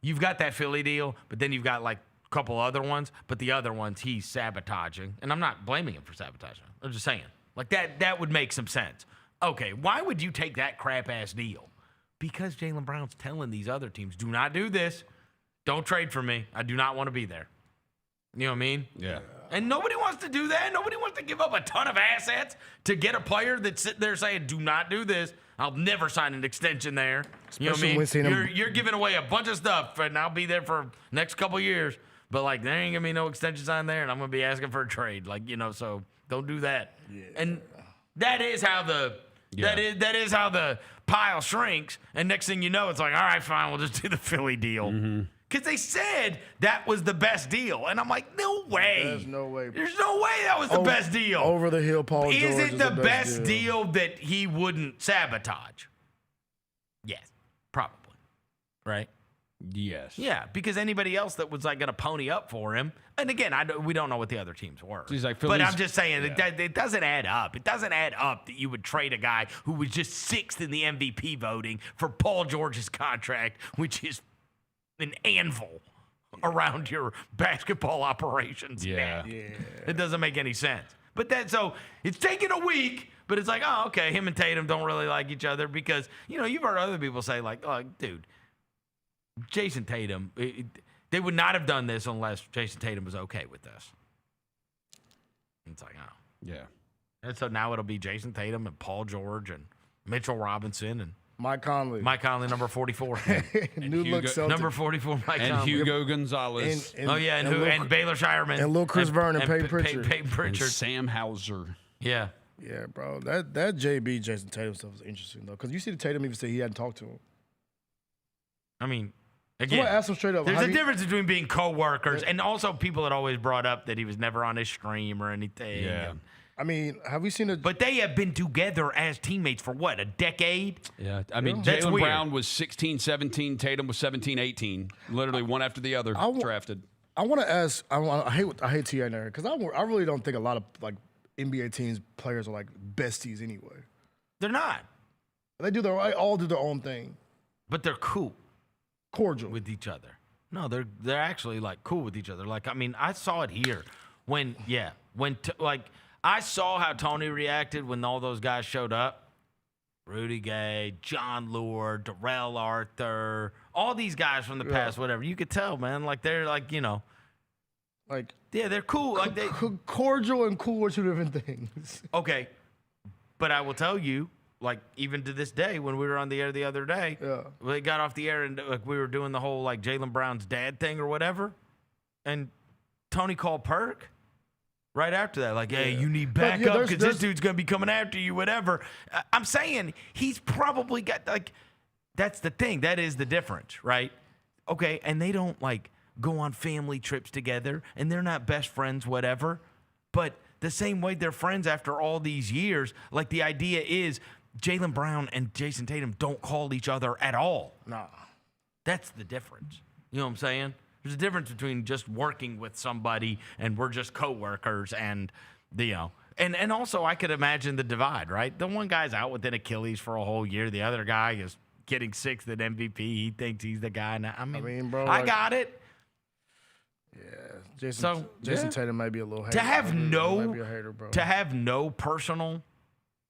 that Philly deal, but then you've got, like, a couple other ones, but the other ones he's sabotaging. And I'm not blaming him for sabotaging. I'm just saying. Like, that would make some sense. Okay, why would you take that crap-ass deal? Because Jaylen Brown's telling these other teams, do not do this. Don't trade for me. I do not want to be there. You know what I mean? Yeah. And nobody wants to do that. Nobody wants to give up a ton of assets to get a player that's sitting there saying, do not do this. I'll never sign an extension there. You know what I mean? You're giving away a bunch of stuff, and I'll be there for next couple years. But, like, there ain't going to be no extension sign there, and I'm going to be asking for a trade. Like, so don't do that. Yeah. And that is how that is how the pile shrinks. And next thing you know, it's like, all right, fine, we'll just do the Philly deal. Mm-hmm. Because they said that was the best deal. And I'm like, no way. There's no way. There's no way that was the best deal. Over the hill, Paul George is it the best deal that he wouldn't sabotage? Yes, probably. Right? Yes. Yeah, because anybody else that was like going to pony up for him, and again, we don't know what the other teams were. But I'm just saying, it doesn't add up. It doesn't add up that you would trade a guy who was just 6th in the MVP voting for Paul George's contract, which is an anvil around your basketball operations. Yeah. It doesn't make any sense. But so it's taken a week, but it's like, oh, okay, him and Tatum don't really like each other because, you've heard other people say, like, oh, dude, Jayson Tatum, they would not have done this unless Jayson Tatum was okay with this. And it's like, oh. Yeah. And so now it'll be Jayson Tatum and Paul George and Mitchell Robinson and Mike Conley, number 44. New look Celtic. Number 44, Mike Conley. And Hugo Gonzalez. And Baylor Shireman. And little Chris Vernon, Peyton Pritchard. And Sam Hauser. Yeah. Yeah, bro. That JB Jayson Tatum stuff is interesting, though. Because you see the Tatum even say he hadn't talked to him. I mean, again, ask him straight up, there's a difference between being co-workers and also people had always brought up that he was never on his stream or anything. Yeah. I mean, have we seen it? But they have been together as teammates for what, a decade? Yeah. I mean, Jaylen Brown was 16, 17. Tatum was 17, 18. Literally one after the other drafted. I want to ask, I hate T.I. there because I really don't think a lot of like NBA teams players are like besties anyway. They're not. They all do their own thing. But they're cool. Cordial. With each other. No, they're actually like cool with each other. Like, I mean, I saw it here I saw how Tony reacted when all those guys showed up. Rudy Gay, John Lure, Darrell Arthur, all these guys from the past, whatever. You could tell, man. Like, they're like, like, yeah, they're cool. Like, cordial and cool are two different things. Okay. But I will tell you, like, even to this day, when we were on the air the other day, we got off the air and like we were doing the whole like Jaylen Brown's dad thing or whatever, and Tony called Perk right after that, like, hey, you need backup because this dude's gonna be coming after you, whatever. I'm saying he's probably got like, that's the thing, that is the difference, right? Okay, and they don't like go on family trips together, and they're not best friends, whatever. But the same way they're friends after all these years, like the idea is Jaylen Brown and Jayson Tatum don't call each other at all. Nah. That's the difference. You know what I'm saying? There's a difference between just working with somebody and we're just coworkers and, and also I could imagine the divide, right? The one guy's out with an Achilles for a whole year. The other guy is getting 6th at MVP. He thinks he's the guy now. I mean bro, I got it. Yeah, Jayson Tatum might be a little hater. Might be a hater, bro. To have no personal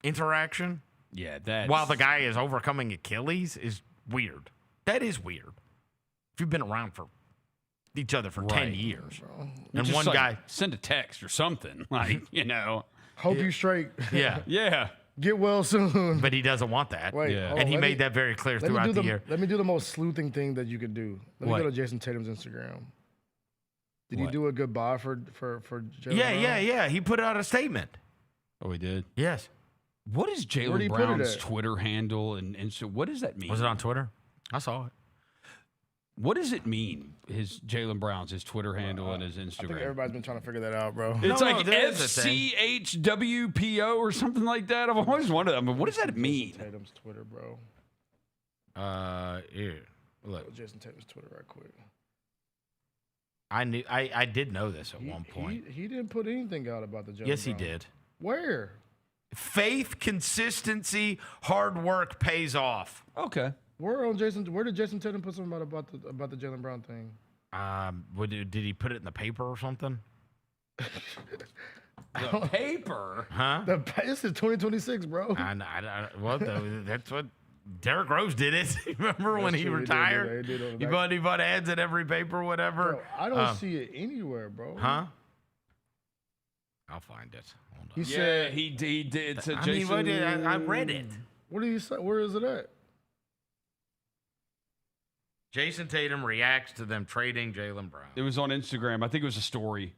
interaction, while the guy is overcoming Achilles is weird. That is weird. If you've been around for each other for 10 years, and just one guy send a text or something, hope you straight. Yeah. Get well soon. But he doesn't want that. Wait, and he made that very clear throughout the year. Let me do the most sleuthing thing that you can do. Let me go to Jayson Tatum's Instagram. Did he do a goodbye for Jaylen Brown? Yeah. He put out a statement. Oh, he did? Yes. What is Jaylen Brown's Twitter handle and so what does that mean? Was it on Twitter? I saw it. What does it mean? His Jaylen Brown's his Twitter handle and his Instagram. I think everybody's been trying to figure that out, bro. It's like FCHWPO or something like that. I've always wondered. I mean, what does that mean? Tatum's Twitter, bro. Here. Look. Jayson Tatum's Twitter right quick. I did know this at one point. He didn't put anything out about the Jaylen Yes, Brown. he did. Where? Faith, consistency, hard work pays off. Okay. Where did Jayson Tatum put something about the Jaylen Brown thing? Did he put it in the paper or something? The paper? Huh? This is 2026, bro. That's what Derrick Rose did it. Remember when he retired? He bought ads in every paper, whatever. Bro, I don't see it anywhere, bro. Huh? I'll find it. Hold on. He said he did. It's a Jayson. I read it. What do you say? Where is it at? Jayson Tatum reacts to them trading Jaylen Brown. It was on Instagram. I think it was a story.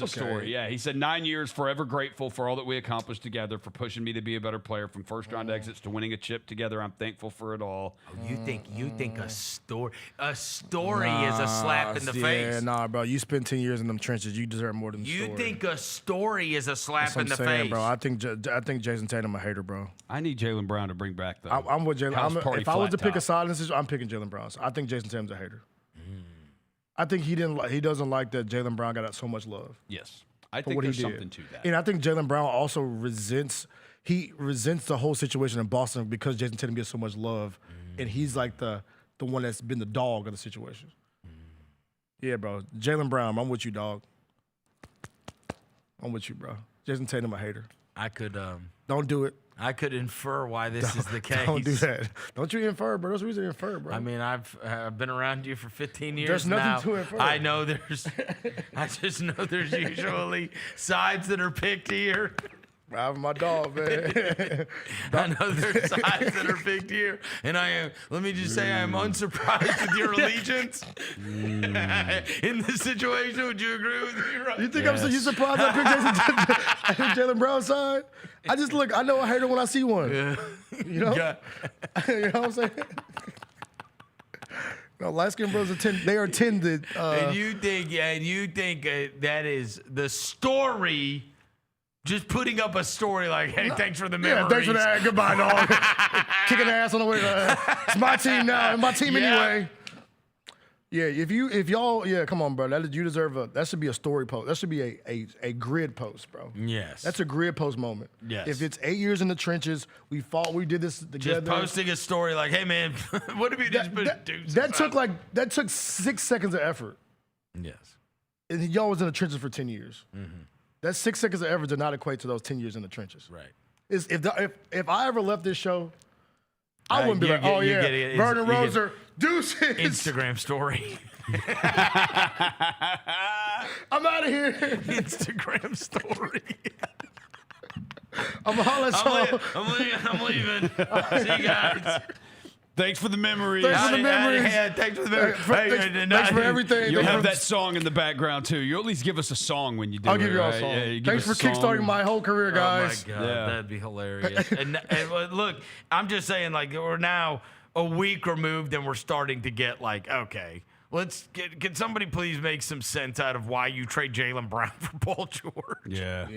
Story. Yeah, he said 9 years, forever grateful for all that we accomplished together, for pushing me to be a better player, from first-round exits to winning a chip together. I'm thankful for it all. Oh, you think a story is a slap in the face? Yeah, nah, bro. You spent 10 years in them trenches. You deserve more than a story. You think a story is a slap in the face, bro? I think Jayson Tatum a hater, bro. I need Jaylen Brown to bring back the. I'm with Jaylen. If I was to pick a side in this, I'm picking Jaylen Brown. So I think Jayson Tatum's a hater. I think he doesn't like that Jaylen Brown got so much love. Yes. I think there's something to that. And I think Jaylen Brown also resents the whole situation in Boston because Jayson Tatum gets so much love, and he's like the one that's been the dog of the situation. Yeah, bro. Jaylen Brown, I'm with you, dog. I'm with you, bro. Jayson Tatum a hater. I could don't do it. I could infer why this is the case. Don't do that. Don't you infer, bro. There's a reason to infer, bro. I mean, I've been around you for 15 years There's now. nothing to infer. I just know there's usually sides that are picked here. I'm my dog, man. I know there's sides that are picked here, and let me just say, I am unsurprised with your allegiance. In this situation, would you agree with me, right? You think you surprised I picked Jaylen Brown's side? I know a hater when I see one. Yeah. You know? You know what I'm saying? Light-skinned bros are tended. And you think that is the story. Just putting up a story like, hey, thanks for the memories. Yeah, thanks for that. Goodbye, dog. Kicking ass on the way. It's my team now. It's my team anyway. Yeah, if y'all, come on, bro. You deserve that should be a story post. That should be a grid post, bro. Yes. That's a grid post moment. Yes. If it's 8 years in the trenches, we fought, we did this together. Just posting a story like, hey, man, what if you just put deuces that took 6 seconds of effort. Yes. And y'all was in the trenches for 10 years. Mm-hmm. That 6 seconds of effort did not equate to those 10 years in the trenches. Right. If I ever left this show, I wouldn't be like, Vernon Roser, deuces. Instagram story. I'm out of here. Instagram story. I'm going to holler at y'all. I'm leaving. See you guys. Thanks for the memories. Thanks for the memories. Thanks for the memories. Thanks for everything. You'll have that song in the background, too. You'll at least give us a song when you do it. I'll give you all a song. Yeah, thanks for kickstarting my whole career, guys. Oh, my God. Yeah. That'd be hilarious. and look, I'm just saying, like, we're now a week removed, and we're starting to get, like, okay, Can somebody please make some sense out of why you trade Jaylen Brown for Paul George? Yeah.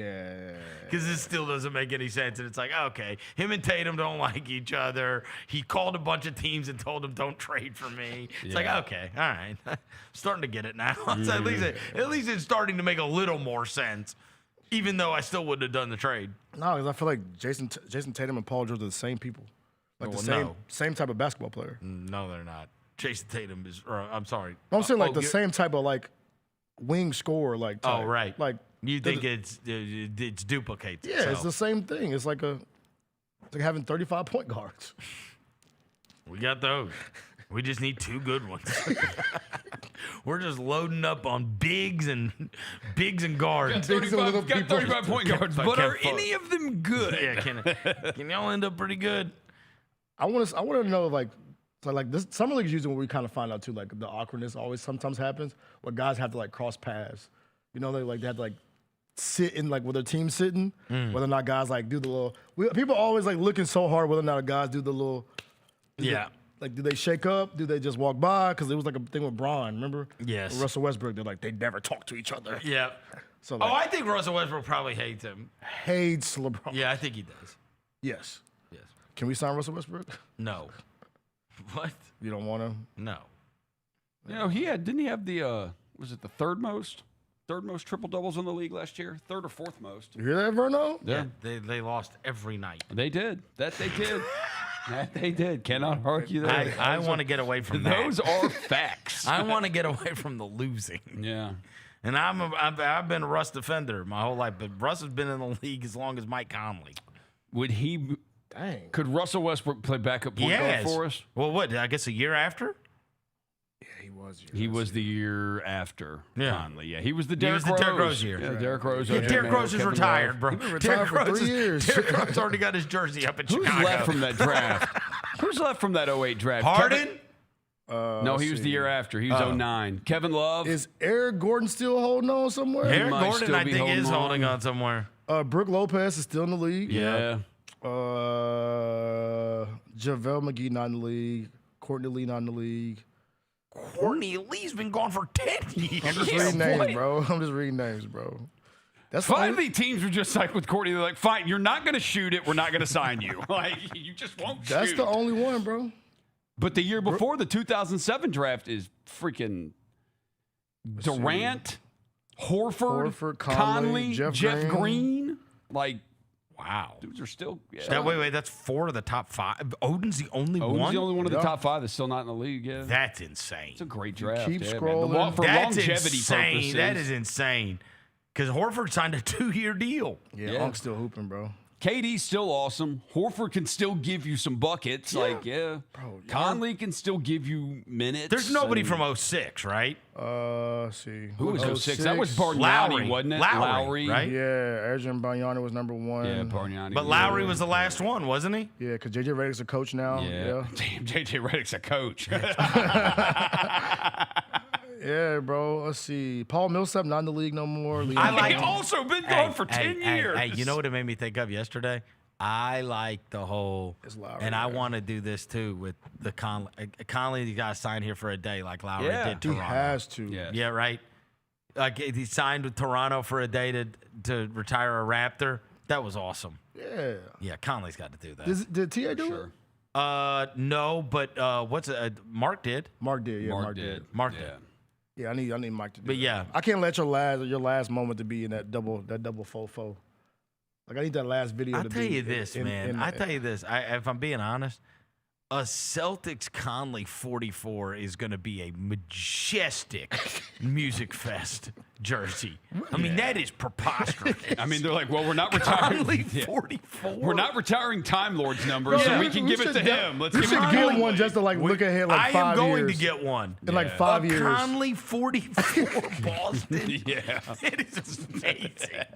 Because this still doesn't make any sense. And it's like, okay, him and Tatum don't like each other. He called a bunch of teams and told them, don't trade for me. It's like, okay, all right. Starting to get it now. So at least it's starting to make a little more sense, even though I still wouldn't have done the trade. No, because I feel like Jason Tatum and Paul George are the same people. Like same type of basketball player. No, they're not. Jayson Tatum is, I'm sorry. I'm saying like the same type of like wing scorer like type. Oh, right. Like you think it's duplicates. Yeah, it's the same thing. It's like having 35 point guards. We got those. We just need 2 good ones. We're just loading up on bigs and guards. Got 35 point guards, but are any of them good? Yeah, can y'all end up pretty good? I want to know like this summer league is usually where we kind of find out too, like the awkwardness always sometimes happens where guys have to like cross paths. You know, they have to like sit in like where their team's sitting, whether or not guys like do the little. People always like looking so hard whether or not guys do the little. Like, do they shake up? Do they just walk by? Because it was like a thing with Bron, remember? Yes. With Russell Westbrook, they're like, they never talk to each other. Yeah. So like, I think Russell Westbrook probably hates him. Hates LeBron. Yeah, I think he does. Yes. Yes. Can we sign Russell Westbrook? No. What? You don't want him? No. You know, didn't he have the was it the third most triple doubles in the league last year? 3rd or 4th most. You hear that, Vernon? Yeah. They lost every night. They did. That they did. Cannot argue that. I want to get away from that. Those are facts. I want to get away from the losing. Yeah. And I've been a Russ defender my whole life, but Russ has been in the league as long as Mike Conley. Would he? Dang. Could Russell Westbrook play backup point guard for us? Well, what? I guess a year after? Yeah, he was. He was the year after Conley. Yeah, he was the Derrick Rose year. Yeah, Derrick Rose. Derrick Rose is retired, bro. He's been retired for 3 years. Derrick Rose already got his jersey up in Chicago. Who's left from that draft? Who's left from that 08 draft? Harden? No, he was the year after. He was 09. Kevin Love. Is Eric Gordon still holding on somewhere? Eric Gordon, I think, is holding on somewhere. Brooke Lopez is still in the league. Yeah. JaVale McGee not in the league. Courtney Lee not in the league. Courtney Lee's been gone for 10 years. I'm just reading names, bro. That's Finally, teams were just like with Courtney. They're like, fine, you're not going to shoot it. We're not going to sign you. Like, you just won't shoot. That's the only one, bro. But the year before, the 2007 draft is freaking Durant, Horford, Conley, Jeff Green. Like, wow. Dudes are still. Yeah. Wait, that's 4 of the top 5. Odin's the only one? Odin's the only one of the top 5 that's still not in the league, yeah. That's insane. It's a great draft. Keep scrolling. scrolling. For that's longevity insane. purposes. That is insane. Because Horford signed a 2-year deal. Yeah, Hunk's still hooping, bro. KD's still awesome. Horford can still give you some buckets. Bro, Conley can still give you minutes. There's nobody from 06, right? Let's see. Who was 06? That was Bargnani, wasn't it? Lowry, right? Yeah, Adrian Bargnani was number 1. Yeah, Bargnani. But Lowry was the last one, wasn't he? Yeah, because J.J. Redick's a coach now. Yeah. Damn, J.J. Redick's a coach. Yeah, bro. Let's see. Paul Millsap not in the league no more. He also been gone for 10 years. Hey, you know what it made me think of yesterday? I like the whole, and I want to do this too with the Conley. Conley got to sign here for a day like Lowry did Toronto. He has to. Yeah, right? Like he signed with Toronto for a day to retire a Raptor. That was awesome. Yeah. Yeah, Conley's got to do that. Did T.A. do it? No, but Mark did. Mark did, yeah. Mark did. Mark did. Yeah, I need Mike to do But that. yeah. I can't let your last moment to be in that double fofo. Like I need that last video I'll to tell be you this, man. I tell you this. If I'm being honest, a Celtics Conley 44 is going to be a majestic Music Fest jersey. I mean, that is preposterous. I mean, they're like, well, we're not retiring. Conley 44. We're not retiring Time Lord's number, so we can give it to him. Let's we give it should to get him. one just to like look ahead like 5 years. I am going to get one. In like 5 years. Conley 44 Boston. Yeah. It is amazing.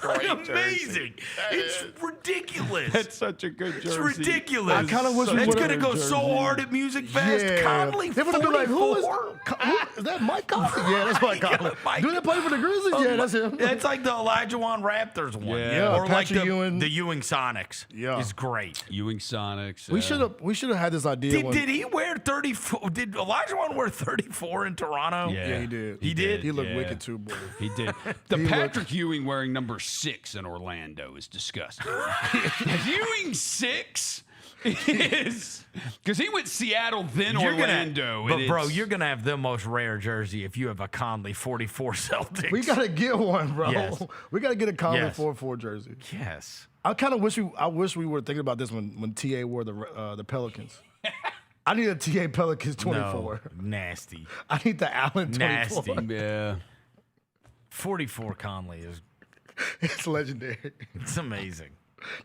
Amazing. It's ridiculous. That's such a good jersey. It's ridiculous. I kind of wish we It's would going to go so hard at Music Fest. Yeah. Conley They're 44. gonna be like, who is that? Mike Conley? Yeah, that's Mike Conley. Mike Do didn't play for the Grizzlies. Yeah, that's him. It's like the Olajuwon Raptors one. Yeah. Or like Patrick Ewing. the Ewing Sonics. Yeah. Is great. Ewing Sonics. We should have had this idea. Did he wear 34? Did Olajuwon wear 34 in Toronto? Yeah, he did. He did? He looked wicked too, boy. He did. The Patrick Ewing wearing number 6 in Orlando is disgusting. Ewing 6 is because he went Seattle, then Orlando. Bro, you're gonna have the most rare jersey if you have a Conley 44 Celtics. We gotta get one, bro. Yes. We gotta get a Conley Yes. 4-4 jersey. Yes. I kind of wish we were thinking about this when TA wore the Pelicans. I need a TA Pelicans 24. No, nasty. I need the Allen 24. Nasty. Yeah. 44 Conley is It's legendary. it's amazing.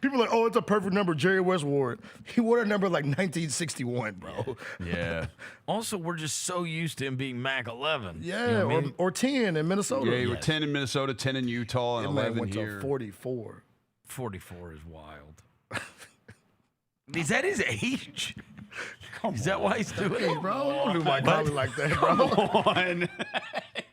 People are like, oh, it's a perfect number. Jerry West wore it. He wore that number like 1961, bro. Yeah. Also, we're just so used to him being Mac 11. Yeah, You know what I mean? or 10 in Minnesota. Yeah, you were 10 in Minnesota, 10 in Utah, and That man 11 went here. to 44. 44 is wild. Is that his age? Is that why he's doing it? Bro, don't do my Conley like that, bro. On.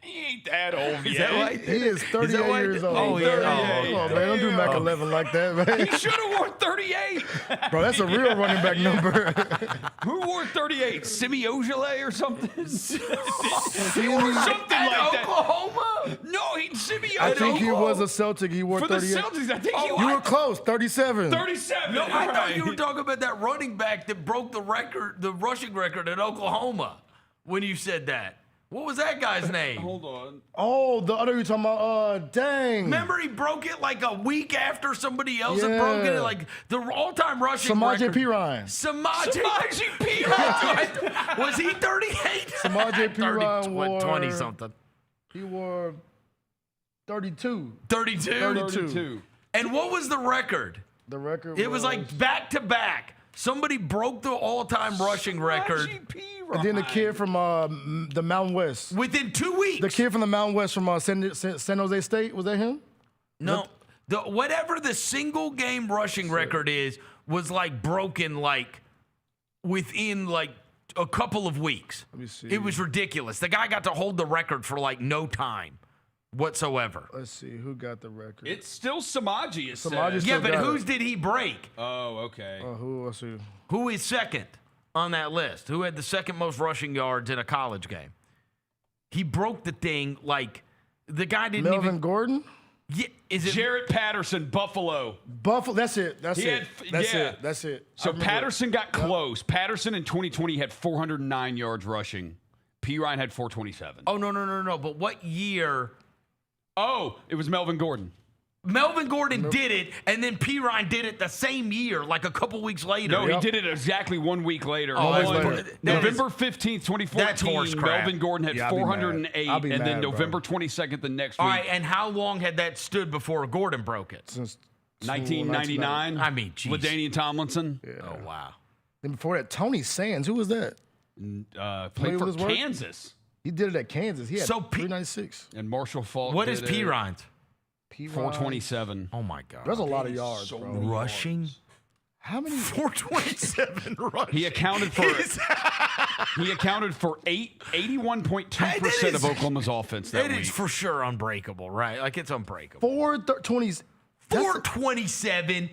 He ain't that old Is yet. that why He is 38 why he years did- old. Oh, yeah. Come on, man. Don't do Mac 11 like that, man. He should have worn 38. Bro, that's a real running back number. Who wore 38? Simi Ojeleye or something? He or was- something like that. Oklahoma? No, Simi Ojeleye. I think he was a Celtic. He wore For the 38. Celtics, I think he You was were close. 37. 37. No, I thought right. you were talking about that running back that broke the record, the rushing record at Oklahoma when you said that. What was that guy's name? Hold on. Oh, the other you talking about? Dang. Remember he broke it like a week after somebody else had broken it? Yeah. Like the all-time rushing Samaje record. Perine. Samaje Perine. Was he 38? Samaje Perine wore 20-something. He wore 32. 32? 32. And what was the record? The record It was like back-to-back. Somebody broke the all-time rushing record And then the kid from the Mountain West. within 2 weeks. The kid from the Mountain West from San Jose State, was that him? No, whatever the single game rushing record is was like broken like within like a couple of weeks. Let me see. It was ridiculous. The guy got to hold the record for like no time whatsoever. Let's see, who got the record? It's still Samaje. Samaje Yeah, still but got whose it. did he break? Oh, okay. Who? Let's see. Who is second on that list? Who had the second most rushing yards in a college game? He broke the thing like the guy didn't Melvin even. Gordon? Yeah, is it? Jarrett Patterson, Buffalo. Buffalo. That's it. That's He it. had- That's yeah. it. That's it. I So remember Patterson it. got close. Patterson in 2020 had 409 yards rushing. P. Ryan had 427. Oh no! But what year? Oh, it was Melvin Gordon. Melvin Gordon did it, and then P. Ryan did it the same year, like a couple weeks later. No, he did it exactly 1 week later. Oh, that's On later. November 15th, That's horse 2014, crap. Melvin Gordon had Yeah, I'll be mad. 408, I'll be and then mad, bro. November 22nd the next All week, right, and how long had that stood before Gordon broke it? Since 1999. I mean, geez. LaDainian Tomlinson Oh, wow. Then before that, Tony Sands. Who was that? played with for his work? Kansas. He did it at Kansas. He had So P- 396. And Marshall Faulk. What is did P. it. Ryan's? 427. Oh, my God. There's a lot of yards, bro. Rushing? How many? 427 rushing. He accounted for 81.2% of Oklahoma's offense that It week. is for sure unbreakable, right? Like, it's unbreakable. 420s 427.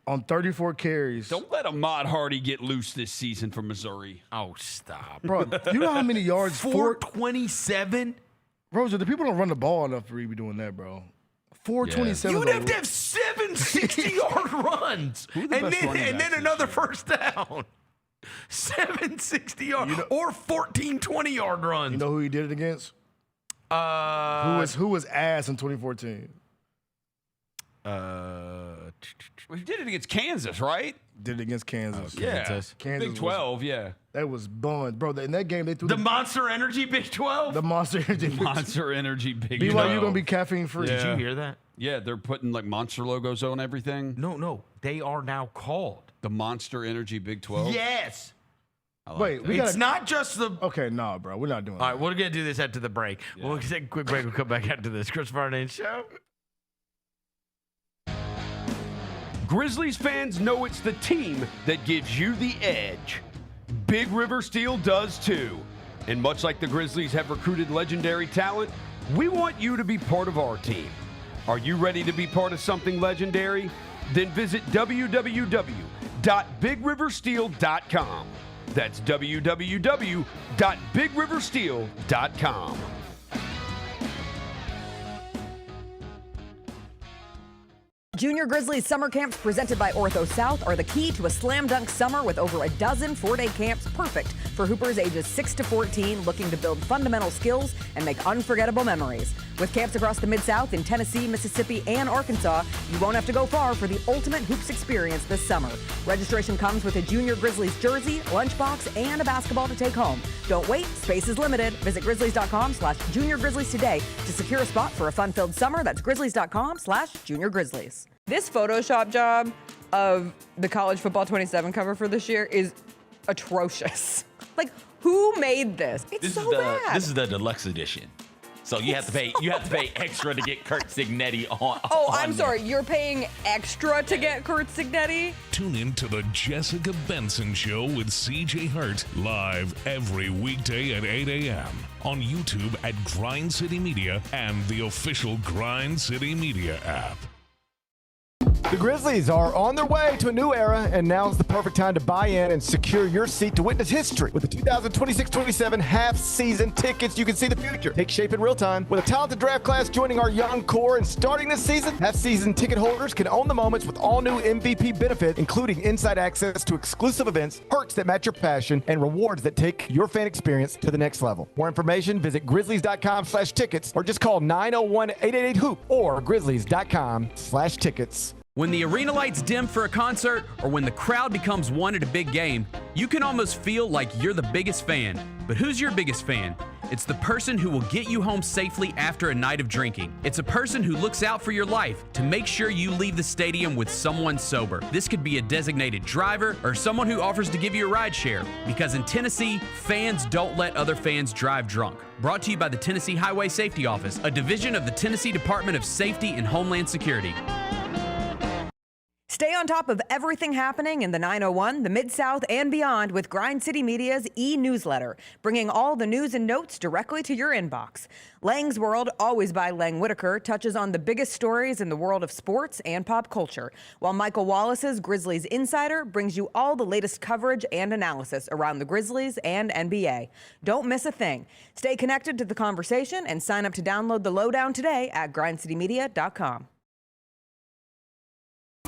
on 34 carries. Don't let Ahmad Hardy get loose this season for Missouri. Oh, stop. Bro, you know how many yards? 427? Roger, the people don't run the ball enough for you to be doing that, bro. 427. You would have to have 7 60-yard runs, Who are the best running and backs then this another year? first down. 7 60-yard or 14 20-yard runs. You know who he did it against? Who was ass in 2014? We did it against Kansas, right? Did it against Kansas. Yeah. Kansas. Kansas Big 12, yeah. That was buns, bro. In that game, they threw The Monster Energy Big 12? the monster. Monster Energy Big BYU 12. gonna be caffeine free. Did you hear that? Yeah, they're putting like Monster logos on everything. No. They are now called. The Monster Energy Big 12. Yes. I like Wait, that. we It's got. not just the. Okay, no, bro. We're not doing All that. right, we're going to do this after the break. We'll take a quick break. We'll come back after this. Chris Vernon Show. Grizzlies fans know it's the team that gives you the edge. Big River Steel does too. And much like the Grizzlies have recruited legendary talent, We want you to be part of our team. Are you ready to be part of something legendary? Then visit www.bigriversteel.com. That's www.bigriversteel.com. Junior Grizzlies summer camps presented by Ortho South are the key to a slam dunk summer with over a dozen 4-day camps perfect for hoopers ages 6 to 14 looking to build fundamental skills and make unforgettable memories. With camps across the Mid-South in Tennessee, Mississippi, and Arkansas, you won't have to go far for the ultimate hoops experience this summer. Registration comes with a Junior Grizzlies jersey, lunchbox, and a basketball to take home. Don't wait, space is limited. Visit grizzlies.com/juniorgrizzlies today to secure a spot for a fun-filled summer. That's grizzlies.com/juniorgrizzlies. This Photoshop job of the College Football 27 cover for this year is atrocious. Like, who made this? It's so bad. This is the deluxe edition. So you have to pay extra to get Kurt Signetti on. Oh, I'm sorry. You're paying extra to get Kurt Signetti? Tune in to the Jessica Benson Show with CJ Hart live every weekday at 8 a.m. on YouTube at Grind City Media and the official Grind City Media app. The Grizzlies are on their way to a new era, and now's the perfect time to buy in and secure your seat to witness history. With the 2026-27 half-season tickets, you can see the future take shape in real time. With a talented draft class joining our young core and starting this season, half-season ticket holders can own the moments with all new MVP benefits, including inside access to exclusive events, perks that match your passion, and rewards that take your fan experience to the next level. More information, visit grizzlies.com/tickets or just call 901-888-HOOP or grizzlies.com/tickets. When the arena lights dim for a concert or when the crowd becomes one at a big game, you can almost feel like you're the biggest fan. But who's your biggest fan? It's the person who will get you home safely after a night of drinking. It's a person who looks out for your life to make sure you leave the stadium with someone sober. This could be a designated driver or someone who offers to give you a ride share. Because in Tennessee, fans don't let other fans drive drunk. Brought to you by the Tennessee Highway Safety Office, a division of the Tennessee Department of Safety and Homeland Security. Stay on top of everything happening in the 901, the Mid-South, and beyond with Grind City Media's e-newsletter, bringing all the news and notes directly to your inbox. Lang's World, always by Lang Whitaker, touches on the biggest stories in the world of sports and pop culture, while Michael Wallace's Grizzlies Insider brings you all the latest coverage and analysis around the Grizzlies and NBA. Don't miss a thing. Stay connected to the conversation and sign up to download the lowdown today at grindcitymedia.com.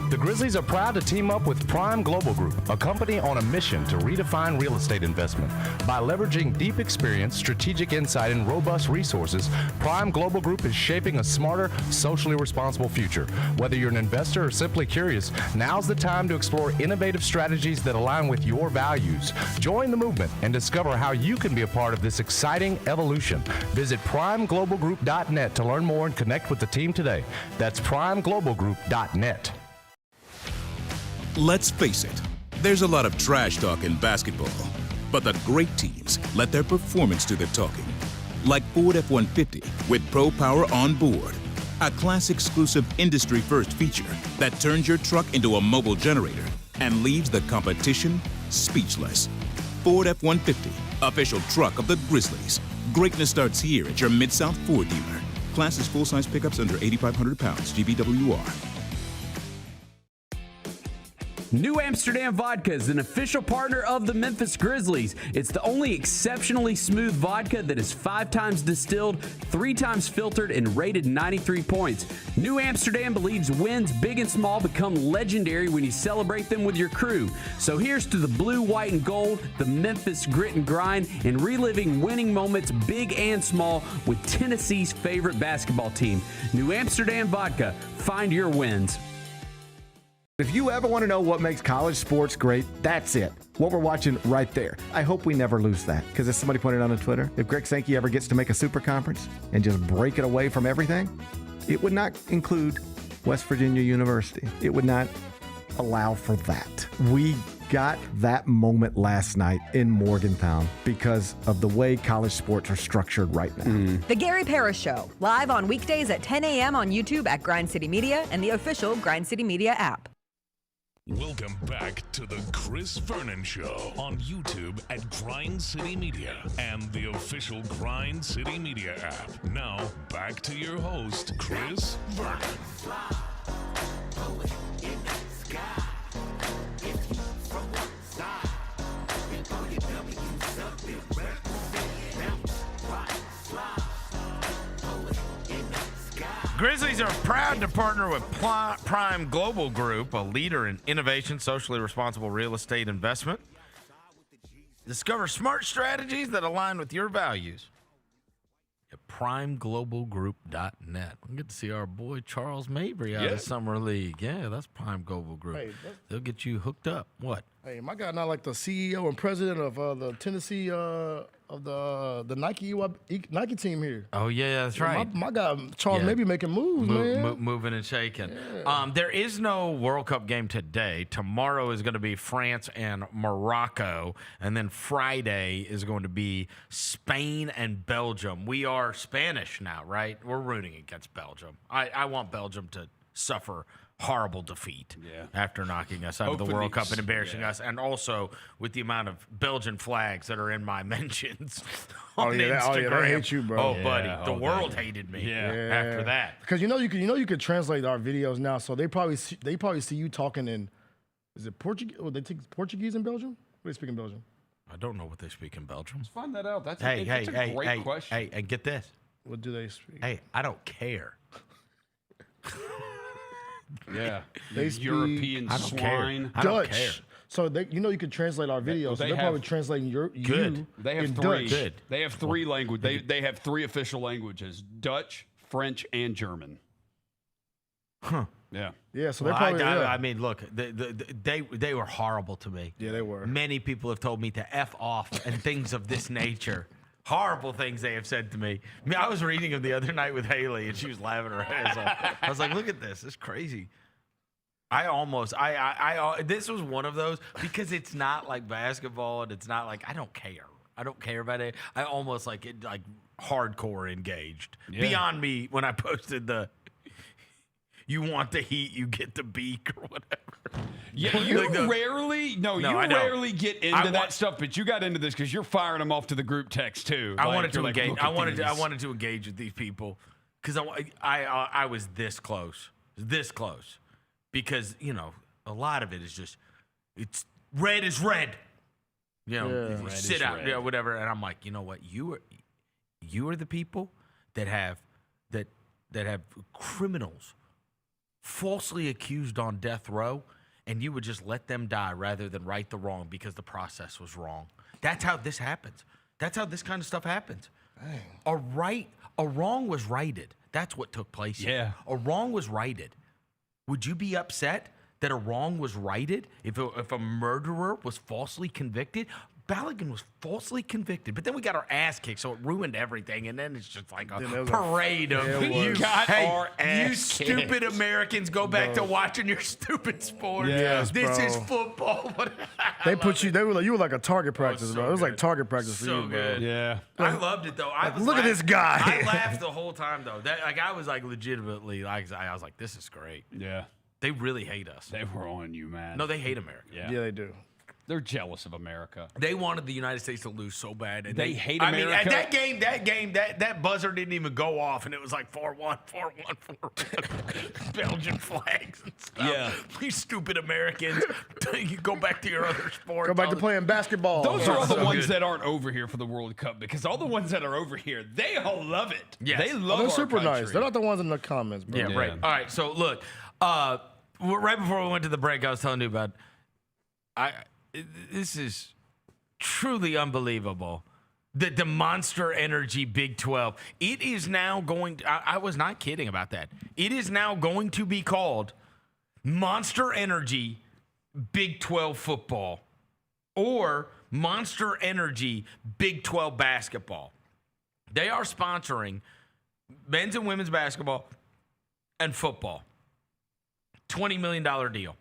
The Grizzlies are proud to team up with Prime Global Group, a company on a mission to redefine real estate investment. By leveraging deep experience, strategic insight, and robust resources, Prime Global Group is shaping a smarter, socially responsible future. Whether you're an investor or simply curious, now's the time to explore innovative strategies that align with your values. Join the movement and discover how you can be a part of this exciting evolution. Visit primeglobalgroup.net to learn more and connect with the team today. That's primeglobalgroup.net. Let's face it, there's a lot of trash talk in basketball, but the great teams let their performance do the talking. Like Ford F-150 with Pro Power on board, a class-exclusive industry-first feature that turns your truck into a mobile generator and leaves the competition speechless. Ford F-150, official truck of the Grizzlies. Greatness starts here at your Mid-South Ford dealer. Class is full-size pickups under 8,500 pounds, GVWR. New Amsterdam Vodka is an official partner of the Memphis Grizzlies. It's the only exceptionally smooth vodka that is 5 times distilled, 3 times filtered, and rated 93 points. New Amsterdam believes wins big and small become legendary when you celebrate them with your crew. So here's to the blue, white, and gold, the Memphis grit and grind, and reliving winning moments big and small with Tennessee's favorite basketball team. New Amsterdam Vodka. Find your wins. If you ever want to know what makes college sports great, that's it. What we're watching right there. I hope we never lose that, because as somebody pointed out on Twitter, if Greg Sankey ever gets to make a super conference and just break it away from everything, it would not include West Virginia University. It would not allow for that. We got that moment last night in Morgantown because of the way college sports are structured right now. The Gary Parrish Show, live on weekdays at 10 a.m. on YouTube at Grind City Media and the official Grind City Media app. Welcome back to the Vernon Show on YouTube at Grind City Media and the official Grind City Media app. Now, back to your host, Vernon. Grizzlies are proud to partner with Prime Global Group, a leader in innovation, socially responsible real estate investment. Discover smart strategies that align with your values at primeglobalgroup.net. We get to see our boy Charles Mabry out of Summer League. Yeah, that's Prime Global Group. Hey, they'll get you hooked up. What? Hey, my guy not like the CEO and president of the Tennessee of the Nike team here. Oh, yeah, that's right. My guy Charles maybe making moves, man. Moving and shaking. Yeah. There is no World Cup game today. Tomorrow is going to be France and Morocco, and then Friday is going to be Spain and Belgium. We are Spanish now, right? We're rooting against Belgium. I want Belgium to suffer horrible defeat after knocking us out of the World Cup and embarrassing us, and also with the amount of Belgian flags that are in my mentions on Instagram. They hate you, bro. Oh, buddy, the world hated me after that. Because you could translate our videos now, so they probably see you talking in, is it Portuguese? Oh, they take Portuguese in Belgium? What do they speak in Belgium? I don't know what they speak in Belgium. Let's find that out. That's a great question. Hey, and get this. What do they speak? Hey, I don't care. Yeah, they speak European swine. I don't care. So you could translate our videos. So they're probably translating you. They have in three. Dutch. Good. They have three languages. They have three official languages: Dutch, French, and German. Huh. Yeah. Yeah. So they probably. I mean, look, they were horrible to me. Yeah, they were. Many people have told me to F off and things of this nature. Horrible things they have said to me. I mean, I was reading them the other night with Haley, and she was laughing her ass off. I was like, "Look at this! It's crazy." This was one of those because it's not like basketball, and it's not like I don't care. I don't care about it. I almost like it, like hardcore engaged. Beyond me when I posted the "You want the heat, you get the beak" or whatever. Yeah, you rarely get into that stuff, but you got into this because you're firing them off to the group text too. I wanted to engage. I wanted to engage with these people because I was this close, because a lot of it is just it's red is red. Sit out, whatever. And I'm like, you know what? You are the people that have criminals falsely accused on death row. And you would just let them die rather than right the wrong because the process was wrong. That's how this happens. That's how this kind of stuff happens. Dang. A wrong was righted. That's what took place here. A wrong was righted. Would you be upset that a wrong was righted if a murderer was falsely convicted? Balogun was falsely convicted, but then we got our ass kicked, so it ruined everything. And then it's just like a parade of you stupid Americans, go back to watching your stupid sport. Yes, this bro. is football. They were like a target practice, bro. It was like target practice for you, bro. Yeah, I loved it though. Look at this guy. I laughed the whole time though. I was like legitimately I was like, this is great. Yeah, they really hate us. They were on you, man. No, they hate America. Yeah, they do. They're jealous of America. They wanted the United States to lose so bad. And they hate America. I mean, that game, that buzzer didn't even go off, and it was like 4-1, 4-1, Belgian flags and stuff. Yeah. You stupid Americans. You go back to your other sport. Go back to playing basketball. Those are all the ones that aren't over here for the World Cup, because all the ones that are over here, they all love it. Yes. They love They're our super country. nice. They're not the ones in the comments, bro. Yeah, right. All right, so look, right before we went to the break, I was telling you about this is truly unbelievable. The Monster Energy Big 12. It is now going to, I was not kidding about that. It is now going to be called Monster Energy Big 12 football or Monster Energy Big 12 basketball. They are sponsoring men's and women's basketball and football. $20 million deal.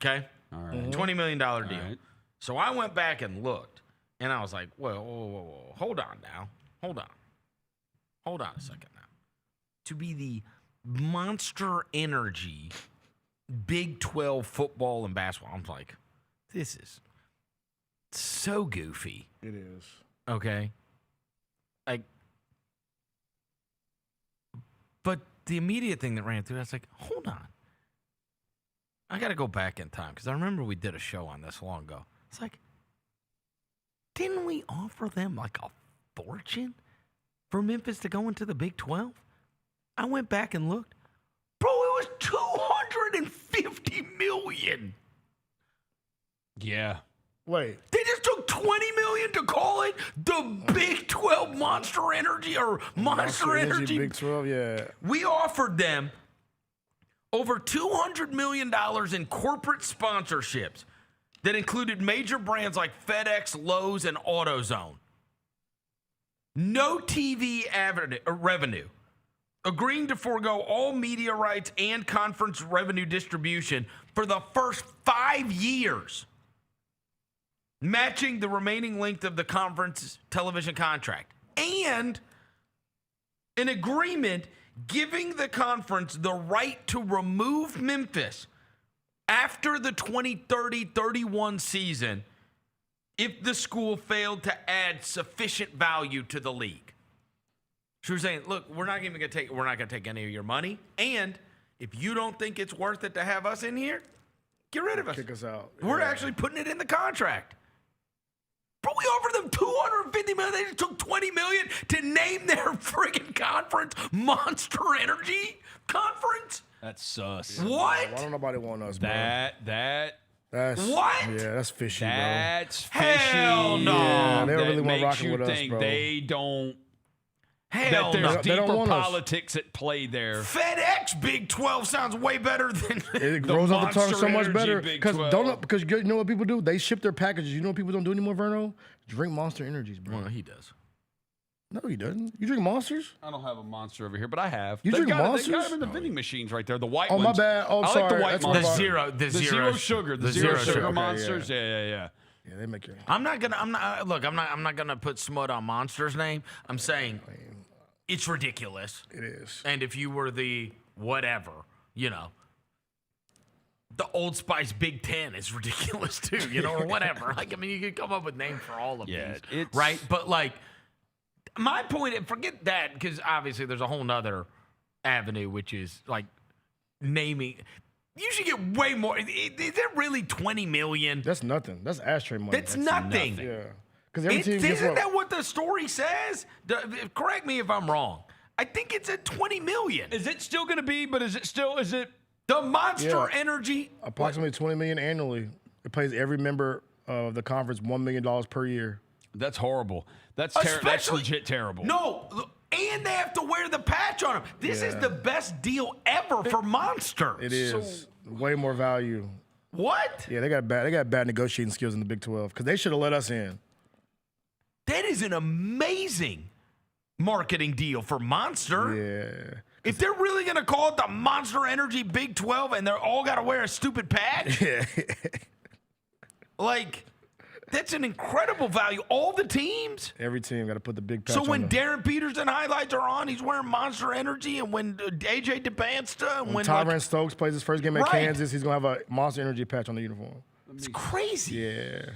Okay? All right. $20 million deal. Right. So I went back and looked, and I was like, whoa. Hold on now. Hold on a second now. To be the Monster Energy Big 12 football and basketball. I'm like, this is so goofy. It is. Okay. But the immediate thing that ran through, I was like, hold on. I got to go back in time because I remember we did a show on this long ago. It's like, didn't we offer them like a fortune for Memphis to go into the Big 12? I went back and looked. Bro, it was $250 million. Yeah. Wait. They just took $20 million to call it the Big 12 Monster Energy or Monster Energy. Big 12, yeah. We offered them over $200 million in corporate sponsorships that included major brands like FedEx, Lowe's, and AutoZone. No TV revenue. Agreeing to forego all media rights and conference revenue distribution for the first 5 years, matching the remaining length of the conference television contract, and an agreement giving the conference the right to remove Memphis after the 2030-31 season if the school failed to add sufficient value to the league. She was saying, look, we're not going to take any of your money, and if you don't think it's worth it to have us in here, get rid of us. Kick us out. We're actually putting it in the contract. But we offered them $250 million. They just took $20 million to name their friggin' conference Monster Energy Conference. That's sus. What? Why don't nobody want us, bro? That's what? Yeah, that's fishy, That's fishy. Hell no. Yeah, they don't That really want makes rocking you with us, think bro. they don't. Hell that there's no. They don't deeper want us. politics at play there. FedEx Big 12 sounds way better than It grows off the tongue so Monster much Energy better. Big Because 12. because you know what people do? They ship their packages. You know what people don't do anymore, Verno? Drink Monster Energies, bro. Well, he does. No, he doesn't. You drink Monsters? I don't have a Monster over here, but I have. You They've drink got Monsters? They got them in the vending machines right there. The white Oh, my ones. bad. Oh, I like sorry. the white That's ones. what The The zero sugar. The the zero zero sugar sugar. monsters. Yeah. Yeah, they make it. I'm not gonna put smut on Monster's name. I'm saying it's ridiculous. It is. And if you were the whatever, the Old Spice Big Ten is ridiculous too, or whatever. You could come up with names for all of these, right? But my point, forget that, because obviously there's a whole nother avenue, which is naming. You should get way more. Is it really $20 million? That's nothing. That's ashtray money. That's nothing. Yeah. Because every team gets Isn't that what the story says? Correct me if I'm wrong. I think it's at $20 million. Is it still going to be? But is it the Monster Yeah. Energy? approximately $20 million annually? It pays every member of the conference $1 million per year. That's horrible. That's legit terrible. No, and they have to wear the patch on them. This is the best deal ever for Monsters. It is way more value. What? Yeah, they got bad negotiating skills in the Big 12 because they should have let us in. That is an amazing marketing deal for Monster. Yeah. If they're really going to call it the Monster Energy Big 12 and they're all got to wear a stupid patch, that's an incredible value. All the teams. Every team got to put the big patch So on when them. Darren Peterson highlights are on, he's wearing Monster Energy, and when AJ DeBansta, and when Tyron Stokes plays his first game at Right. Kansas, he's going to have a Monster Energy patch on the uniform. it's crazy. Yeah.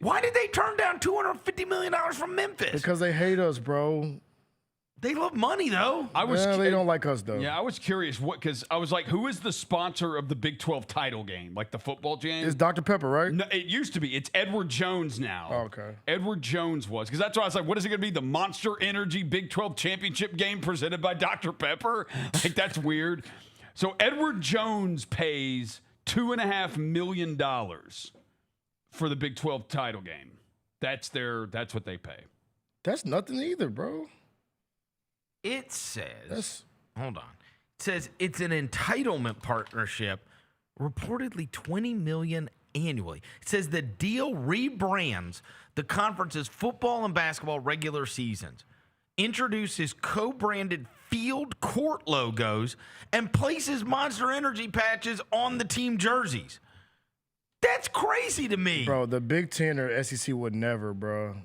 Why did they turn down $250 million from Memphis? Because they hate us, bro. They love money, though. They don't like us, though. Yeah, I was curious because I was like, who is the sponsor of the Big 12 title game? Like the football game? It's Dr. Pepper, right? No, it used to be. It's Edward Jones now. Oh, okay. Edward Jones was. Because that's why I was like, what is it going to be? The Monster Energy Big 12 championship game presented by Dr. Pepper? That's weird. So Edward Jones pays $2.5 million for the Big 12 title game. That's what they pay. That's nothing either, bro. It says, hold on. It says it's an entitlement partnership, reportedly $20 million annually. It says the deal rebrands the conference's football and basketball regular seasons, introduces co-branded field court logos, and places Monster Energy patches on the team jerseys. That's crazy to me. Bro, the Big Ten or SEC would never, bro.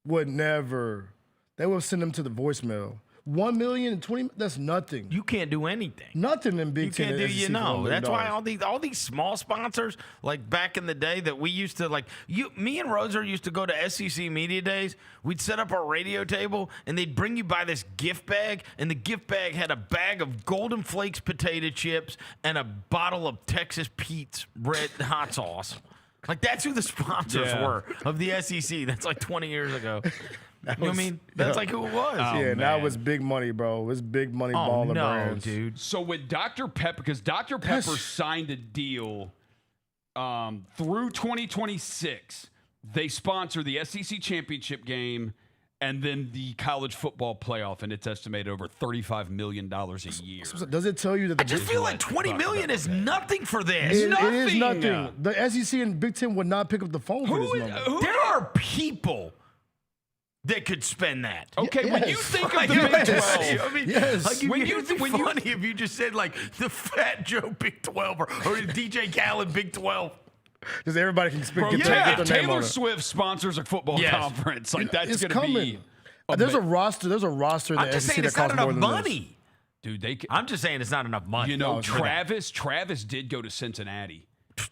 Would never. They would send them to the voicemail. $1 million and $20. That's nothing. You can't do anything. Nothing in Big You Ten. can't do, and SEC for $1 million. That's why all these small sponsors, like back in the day that we used to me and Roser used to go to SEC Media Days. We'd set up our radio table and they'd bring you by this gift bag, and the gift bag had a bag of Golden Flakes potato chips and a bottle of Texas Pete's red hot sauce. Like, that's who the sponsors were of the SEC. That's like 20 years ago. You know what I mean? That's like who it was. Now it's big money, bro. It's big money baller brands. Dude. So with Dr. Pepper, because Dr. Pepper signed a deal through 2026, they sponsor the SEC championship game and then the college football playoff, and it's estimated over $35 million a year. So does it tell you that I just feel like $20 million is nothing for this. It is nothing. The SEC and Big Ten would not pick up the phone for this number. There are people that could spend that. Okay, when you think of the Big 12, I mean, Yes. when you think funny if you just said like the Fat Joe Big 12 or DJ Khaled Big 12. Because everybody can speak. if Get their name Taylor on it. Swift sponsors a football conference, like that's It's going to coming. be. There's a roster. There's a roster in I'm the just SEC saying that it's not costs more enough than money. Dude, I'm just saying it's not enough money. You know, No, it's not. Travis did go to Cincinnati.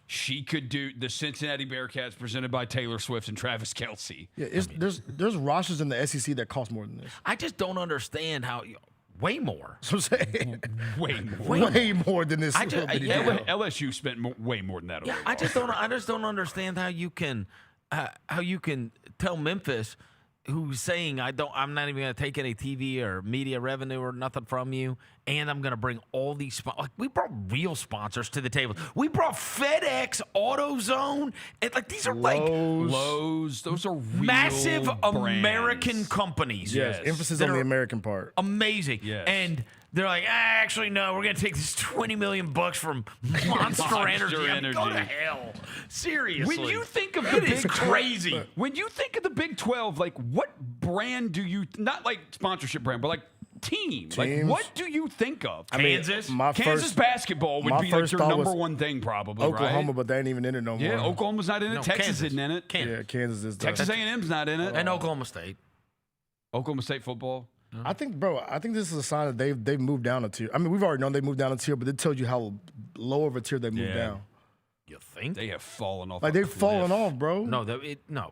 She could do the Cincinnati Bearcats presented by Taylor Swift and Travis Kelce. Yeah, there's rosters in the SEC that cost more than this. I just don't understand how way more. So I'm saying Way more than this. little bitty deal. LSU spent way more than that. Yeah, overall. I just don't understand how you can tell Memphis, who's saying I'm not even going to take any TV or media revenue or nothing from you, and I'm going to bring all these like we brought real sponsors to the table. We brought FedEx, AutoZone, and like these are Lowe's. Those are real massive brands. American companies. Yes, emphasis That on the are American part. Amazing. Yes. And they're like, actually, no, we're going to take this $20 million from Monster Energy. I mean, go to hell. Seriously. When you think of the It is Big crazy. When you think of the Big 12, like what brand do you, not like sponsorship brand, but like team. Like Teams. what do you think of? Kansas? Kansas basketball would be like your number one thing probably, Oklahoma, right? but they ain't even in it no more. Yeah, Oklahoma's not in it. No, Texas Kansas. isn't in it. Yeah, Kansas is. Texas A&M's not in it. And Oklahoma State. Oklahoma State football. I think this is a sign that they've moved down a tier. I mean, we've already known they moved down a tier, but it tells you how low of a tier they moved down. You think? They have fallen off. Like a they've fallen cliff. off, bro. No,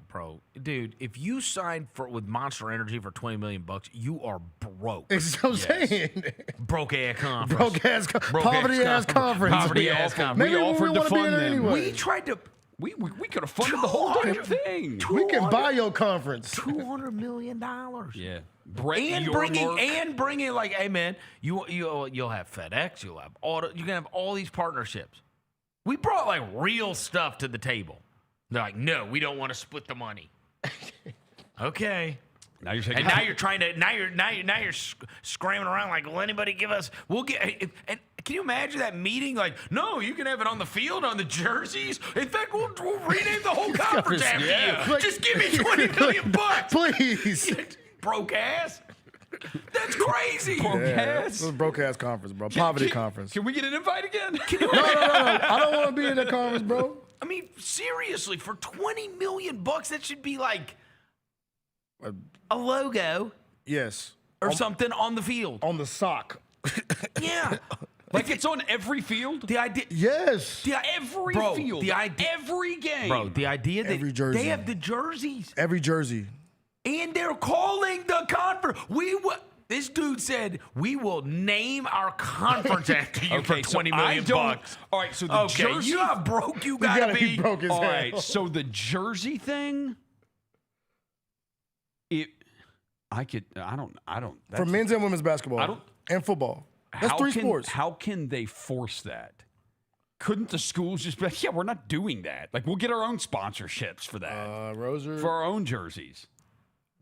bro. Dude, if you sign with Monster Energy for $20 million, you are broke. It's what I'm saying. Broke ass conference. Poverty ass conference. Poverty ass conference. Maybe We offered we to want to be fund in there them. anyway. We tried to. We could have funded the whole damn thing. We can buy your conference. $200 million. Yeah. Brett And Yormark. bringing like, hey man, you'll have FedEx, you'll have you can have all these partnerships. We brought like real stuff to the table. They're like, no, we don't want to split the money. Okay. Now you're taking. And now you're trying to now you're scrambling around like, will anybody give us? We'll get. And can you imagine that meeting? Like, no, you can have it on the field, on the jerseys. In fact, we'll rename the whole conference after you. Like- Just give me $20 million, Please. broke ass. That's crazy. This is a broke ass conference, bro. Poverty conference. Can we get an invite again? No. I don't want to be in that conference, bro. I mean, seriously, for $20 million, that should be like a logo Yes. or something on the field. On the sock. Yeah. Like it's on every field. The idea. Yes. Every Bro, field. the idea- every game. Bro, the idea that Every jersey. they have the jerseys Every jersey. and they're calling the conference. This dude said, we will name our conference after you for $20 million. All right, so the jersey. You know how broke you gotta be. broke as All hell. right, so the jersey thing. I don't. For men's and women's basketball. I don't- And football. That's three sports. How can they force that? Couldn't the schools just be like, yeah, we're not doing that. Like, we'll get our own sponsorships for that. Roser, For our own jerseys.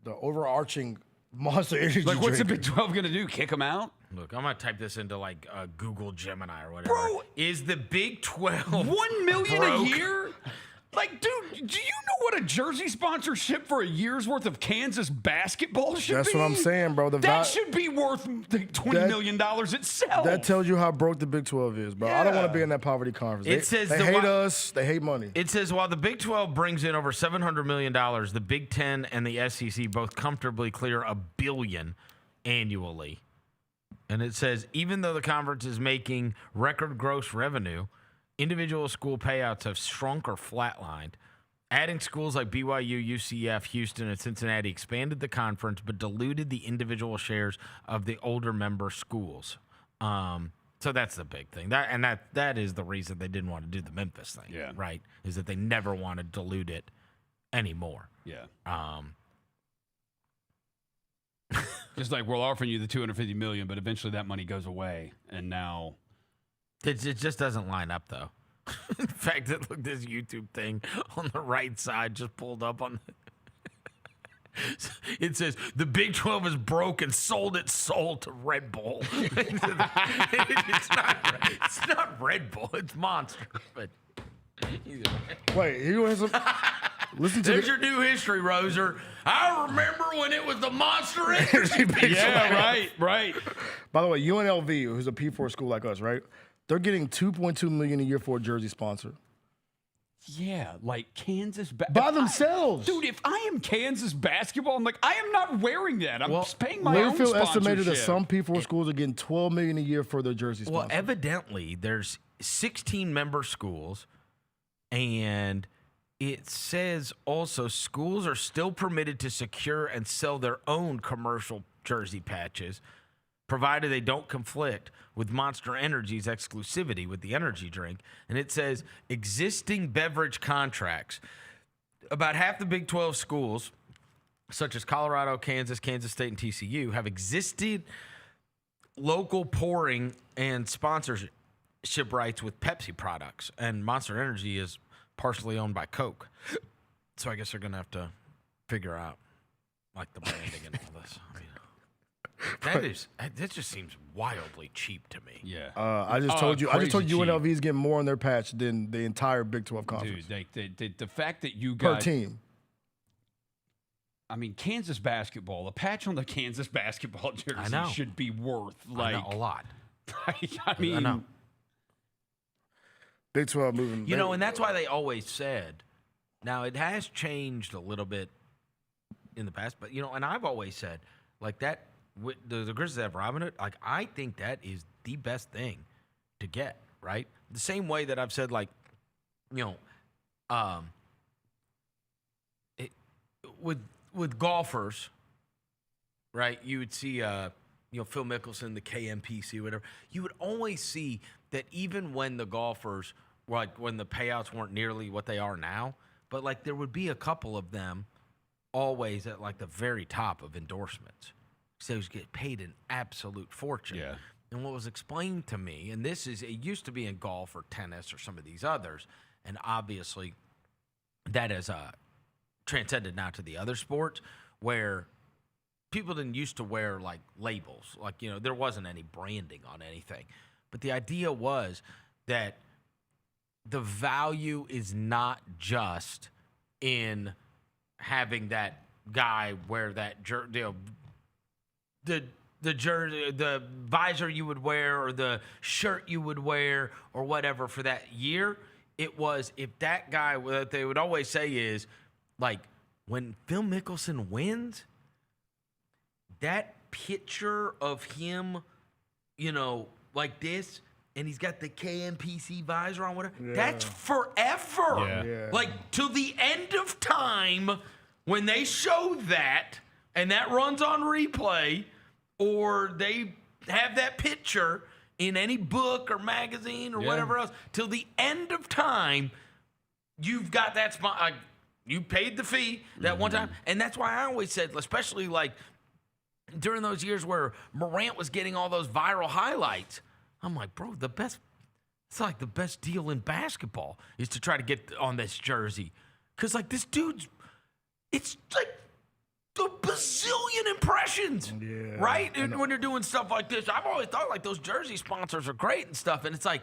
the overarching Monster Energy Like, what's the drink. Big 12 going to do? Kick them out? Look, I'm going to type this into like Google Gemini or whatever. Bro, is the Big 12 $1 million broke? a year? Like, dude, do you know what a jersey sponsorship for a year's worth of Kansas basketball should That's be? what I'm saying, bro. That should be worth $20 million itself. That tells you how broke the Big 12 is, bro. I don't want to be in that poverty conference. It says they hate us. They hate money. It says while the Big 12 brings in over $700 million, the Big 10 and the SEC both comfortably clear $1 billion annually. And it says, even though the conference is making record gross revenue, individual school payouts have shrunk or flatlined. Adding schools like BYU, UCF, Houston, and Cincinnati expanded the conference, but diluted the individual shares of the older member schools. So that's the big thing. That is the reason they didn't want to do the Memphis thing, right? Is that they never want to dilute it anymore. Yeah. Just like we're offering you the $250 million, but eventually that money goes away, and now it just doesn't line up, though. In fact, look, this YouTube thing on the right side just pulled up on. It says the Big 12 is broke and sold its soul to Red Bull. It's not Red Bull, it's Monster. But wait, you want some? Listen to there's your new history, Roser. I remember when it was the Monster Energy. Yeah, right. By the way, UNLV, who's a P4 school like us, right? They're getting $2.2 million a year for a jersey sponsor. Yeah, like Kansas by themselves. Dude, if I am Kansas basketball, I'm like, I am not wearing that. I'm paying my own Learfield sponsorship. estimated that some P4 schools are getting $12 million a year for their jersey sponsor. Well, evidently, there's 16 member schools, and it says also schools are still permitted to secure and sell their own commercial jersey patches, provided they don't conflict with Monster Energy's exclusivity with the energy drink. And it says existing beverage contracts. About half the Big 12 schools, such as Colorado, Kansas, Kansas State, and TCU, have existed local pouring and sponsorship rights with Pepsi products. And Monster Energy is partially owned by Coke. So I guess they're going to have to figure out, like, the branding and all this. I mean, that just seems wildly cheap to me. Yeah. I just told you UNLV is getting more on their patch than the entire Big 12 conference. Dude, the fact that you got per team. I mean, Kansas basketball, a patch on the Kansas basketball jersey should be worth like a lot. I mean, I know. Big 12 moving. And that's why they always said. Now it has changed a little bit in the past, but and I've always said like that. The Grizz have Robinhood, like I think that is the best thing to get, right? The same way that I've said, like, with golfers, right? You would see, Phil Mickelson, the KMPC, whatever. You would always see that even when the golfers, like when the payouts weren't nearly what they are now, but like there would be a couple of them always at like the very top of endorsements. So they get paid an absolute fortune. Yeah. And what was explained to me, and it used to be in golf or tennis or some of these others, and obviously that has transcended now to the other sports where people didn't used to wear like labels. Like, there wasn't any branding on anything. But the idea was that the value is not just in having that guy wear that jersey, the jersey, the visor you would wear, or the shirt you would wear, or whatever for that year. It was if that guy, what they would always say is, like, when Phil Mickelson wins, that picture of him, like this, and he's got the KMPC visor on, whatever, that's forever. Yeah. Like, till the end of time, when they show that, and that runs on replay, or they have that picture in any book or magazine or whatever else, till the end of time, you've got that spot. You paid the fee that one time. And that's why I always said, especially like during those years where Morant was getting all those viral highlights, I'm like, bro, it's like the best deal in basketball is to try to get on this jersey. Because like this dude's, it's like a bazillion impressions, right? And when they're doing stuff like this, I've always thought like those jersey sponsors are great and stuff. And it's like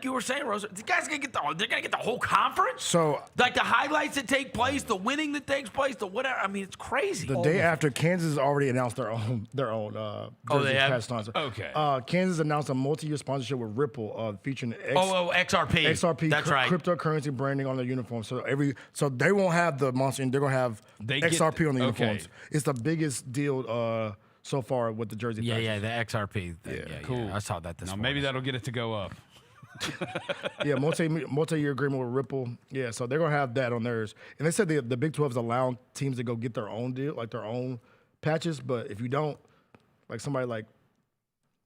you were saying, Rosa, these guys they're gonna get the whole conference. So like the highlights that take place, the winning that takes place, the whatever. I mean, it's crazy. The day after, Kansas already announced their own jersey patch sponsor. Okay. Kansas announced a multi-year sponsorship with Ripple, featuring XRP. XRP. That's right. Cryptocurrency branding on their uniform. So they won't have the Monster, and they're gonna have XRP on the uniforms. It's the biggest deal so far with the jersey. Yeah, patches. the XRP thing. Yeah, cool. I saw that this Now, morning. maybe that'll get it to go up. Yeah, multi-year agreement with Ripple. Yeah, so they're gonna have that on theirs. And they said the Big 12 is allowing teams to go get their own deal, like their own patches. But if you don't, like somebody like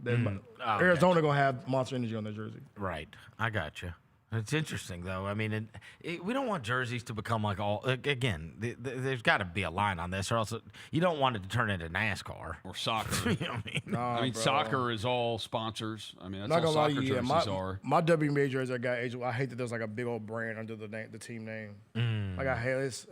Arizona gonna have Monster Energy on their jersey. Right. I got you. It's interesting, though. I mean, we don't want jerseys to become like all. Again, there's got to be a line on this, or else you don't want it to turn into NASCAR Or soccer. You know what I mean? I mean, bro. soccer is all sponsors. I mean, that's Not all gonna lie soccer to you, yeah, jerseys are. my WNBA jersey I got. I hate that there's like a big old brand under the team name. Like I hate this.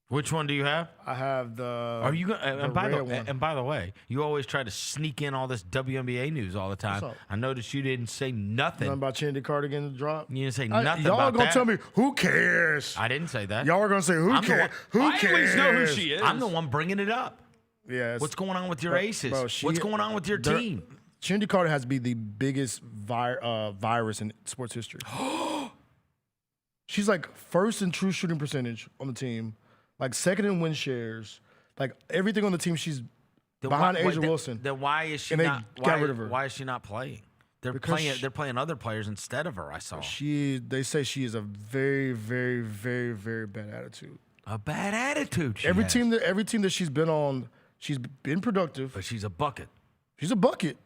Which one do you have? I have the. Are you going? And by red the way, you always try to sneak in all this WNBA news all the time. What's up? I noticed you didn't say nothing. Nothing about Chindy Carter getting the drop. You didn't say nothing y'all about are gonna that. tell me who cares? I didn't say that. Y'all are gonna say who I'm the cares? one- Who I cares? at least know who she is. I'm the one bringing it up. Yeah. What's going on with your bro, aces? bro, What's going on with your team? Chindy Carter has to be the biggest virus in sports history. She's like first in true shooting percentage on the team, like second in win shares, like everything on the team. She's behind Asia Wilson. Then why is she And they not? got rid of her. Why is she not playing? Because They're playing other players instead of her. I saw. They say she is a very, very, very, very bad attitude. A bad attitude. Every team that she's been on, she's been productive. But she's a bucket. She's a bucket.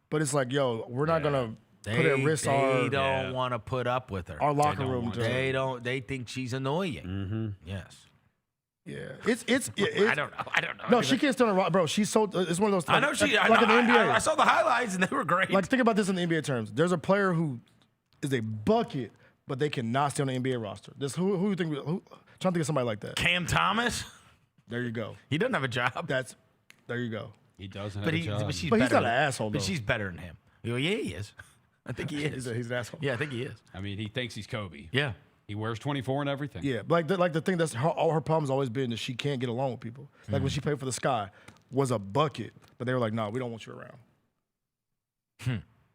But it's like, yo, we're not gonna put at risk They don't want to put up with her. our locker room. They don't. They think she's annoying. Mm-hmm. Yes. Yeah, it's I don't know. No, she can't stand a rock, bro. She's so. It's one of those. I know she. like in the NBA. I saw the highlights and they were great. Like think about this in the NBA terms. There's a player who is a bucket, but they cannot stay on the NBA roster. Who you think? Trying to think of somebody like that. Cam Thomas. There you go. He doesn't have a job. There you go. He doesn't have But a job. But she's But he's better not an than- asshole, But though. she's better than him. Yeah, he is. I think he is. He's an asshole. Yeah, I think he is. I mean, he thinks he's Kobe. Yeah. He wears 24 and everything. Yeah, but like the thing that's all her problem's always been that she can't get along with people. Like when she played for the Sky, was a bucket, but they were like, "No, we don't want you around."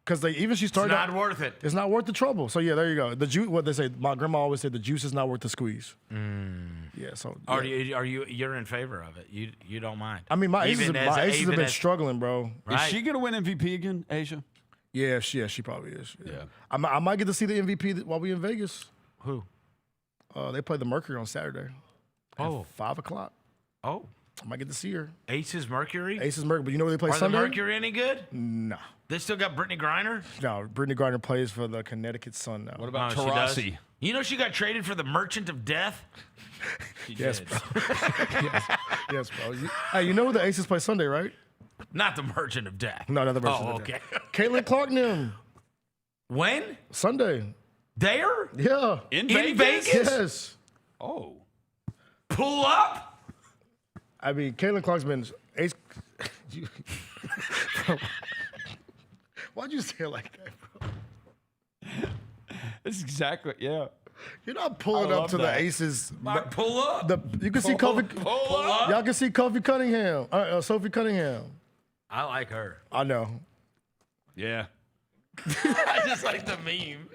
Because she It's started. not worth it. It's not worth the trouble. So yeah, there you go. The juice. What they say. My grandma always said the juice is not worth the squeeze. Yeah. So. Are yeah. you're in favor of it? You don't mind? I mean, my aces Even have even been as- struggling, bro. Is she going to win MVP again, Asia? Yeah, she probably is. Yeah. I might get to see the MVP while we in Vegas. Who? They play the Mercury on Saturday. Oh. At 5:00. Oh. I might get to see her. Aces Mercury. Aces Mercury, but you know where they play Are Sunday? the Mercury any good? Nah. They still got Brittany Griner. No, Brittany Gardner plays for the Connecticut Sun now. What about Oh, she does? Taurasi? You know she got traded for the Merchant of Death. Yes, bro. yes, bro. Hey, you know where the Aces play Sunday, right? Not the Merchant of Death. No, not the Merchant Oh, of okay. Death. Caitlin Clark and them. When? Sunday. There? Yeah. In In Vegas? Vegas? Yes. Oh. Pull up? I mean, Caitlin Clark's been ace. Why'd you say it like that, bro? That's exactly, yeah. You're not pulling I up love to that. the Aces. Pull up? You can see Kofi. Pull up? Y'all can see Kofi Cunningham. Sophie Cunningham. I like her. I know. Yeah. I just like the meme.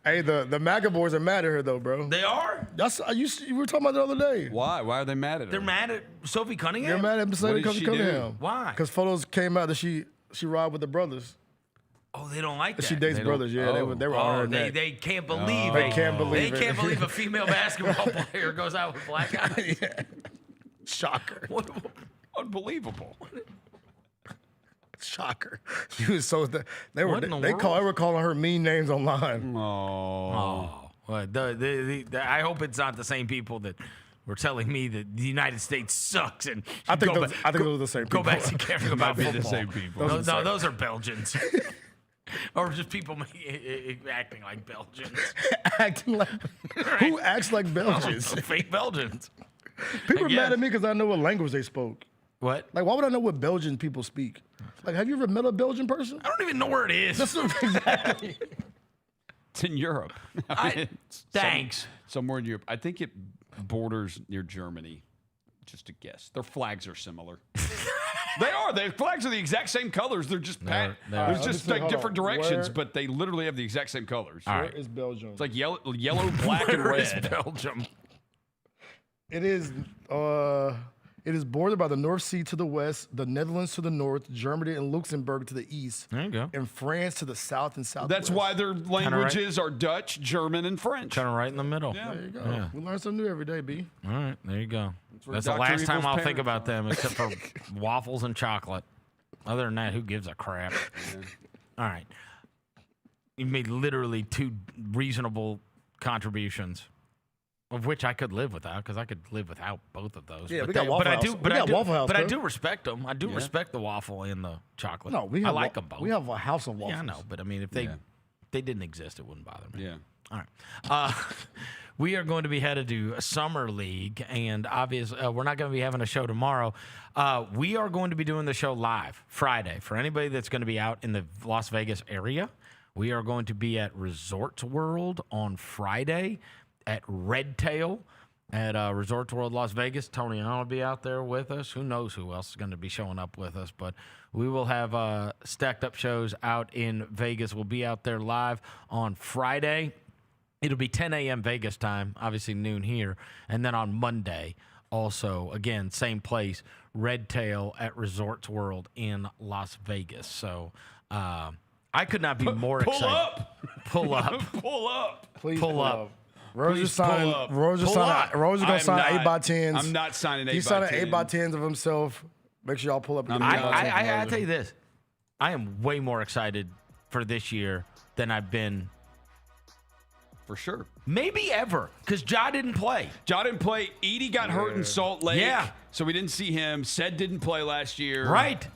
Hey, the MAGA boys are mad at her though, bro. They are? You were talking about it the other day. Why? Why are they mad at her? They're mad at Sophie Cunningham? They're mad at What Kofi did she do? Cunningham. Why? Because photos came out that she ride with the brothers. Oh, they don't like that. She dates They don't- brothers. Yeah, oh. they were on her they, neck. they can't believe They it. can't believe They it. can't believe a female basketball player goes out with black guys. Yeah. Shocker. What? Unbelievable. Shocker. She was so they What in the world? were calling her mean names online. Oh. Oh, well, I hope it's not the same people that were telling me that the United States sucks. And I think go those are the same Go people. back to caring about Might be football. the same people. No, those are Belgians. Or just people acting like Belgians. Acting like who acts like Belgians? Fake Belgians. People are guess. mad at me because I know what language they spoke. What? Like, why would I know what Belgian people speak? Like, have you ever met a Belgian person? I don't even know where it is. That's what, exactly. It's in Europe. Thanks. Somewhere in Europe. I think it borders near Germany. Just a guess. Their flags are similar. They are. Their flags are the exact same colors. They're just They're- there's Let just me see, like hold different on. directions, Where- but they literally have the exact same colors. All Where right. is Belgium? It's like yellow, black, and Where is red. Belgium? It is It is bordered by the North Sea to the west, the Netherlands to the north, Germany and Luxembourg to the east, There you go. and France to the south and southwest. That's why their languages are Dutch, German, and French. Kind of right in the middle. Yeah. There you go. Yeah. We learn something new every day, B. All right, there you go. That's the Dr. last time Evil's I'll think parents about them, except for waffles and chocolate. Other than that, who gives a crap? All right. You made literally 2 reasonable contributions, of which I could live without, because I could live without both of those. Yeah, but we got Waffle House. But We got Waffle House, But I bro. do respect them. I do respect the waffle and the chocolate. No, I like them both. We have a house of waffles. Yeah, I know, but I mean, if they didn't exist, it wouldn't bother me. Yeah. All right. We are going to be headed to Summer League, and obviously, we're not going to be having a show tomorrow. We are going to be doing the show live Friday. For anybody that's going to be out in the Las Vegas area, we are going to be at Resorts World on Friday at Red Tail at Resorts World Las Vegas. Tony and I will be out there with us. Who knows who else is going to be showing up with us, but we will have stacked up shows out in Vegas. We'll be out there live on Friday. It'll be 10 a.m. Vegas time, obviously noon here. And then on Monday, also, again, same place, Red Tail at Resorts World in Las Vegas. So I could not be more excited. Pull up. Pull up. Please Pull up. Roger's Please pull signing. up. Roger's going to sign 8x10s. I'm not signing 8x10s. He's signing 8x10s of himself. Make sure y'all pull up. I tell you this. I am way more excited for this year than I've been For sure. maybe ever, because Ja didn't play. Ja didn't play. Edie got hurt in Salt Lake. Yeah. So we didn't see him. Sed didn't play last year. Right.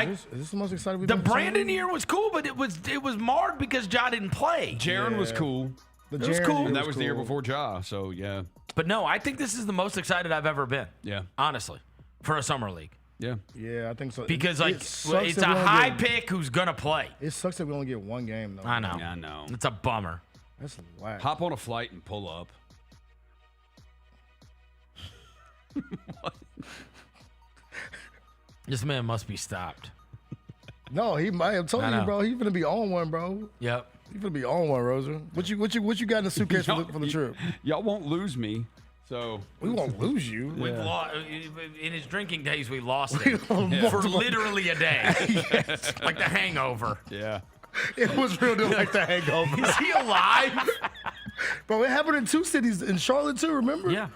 Is this the most excited we've The been? Brandon year was cool, but it was marred because Ja didn't play. Jaron was cool. The was Jaren cool. year And that was the year cool. before Ja. So, yeah. But no, I think this is the most excited I've ever been. Yeah. Honestly, for a summer league. Yeah. Yeah, I think so. Because It like sucks it's that a we only high get- pick who's gonna play. It sucks that we only get one game though. I know. I know. It's a bummer. That's whack. Hop on a flight and pull up. This man must be stopped. No, he might have told I you, know. bro. He's gonna be on one, bro. Yep. He's gonna be on one, Rosa. What you got in the suitcase for the trip? Y'all won't lose me. So we won't lose you. We've Yeah. lost in his drinking days. We lost him Yeah. for literally a day, like the Hangover. Yeah, it was real deal like the Hangover. Is he alive? Bro, it happened in 2 cities, in Charlotte too. Remember? Yeah.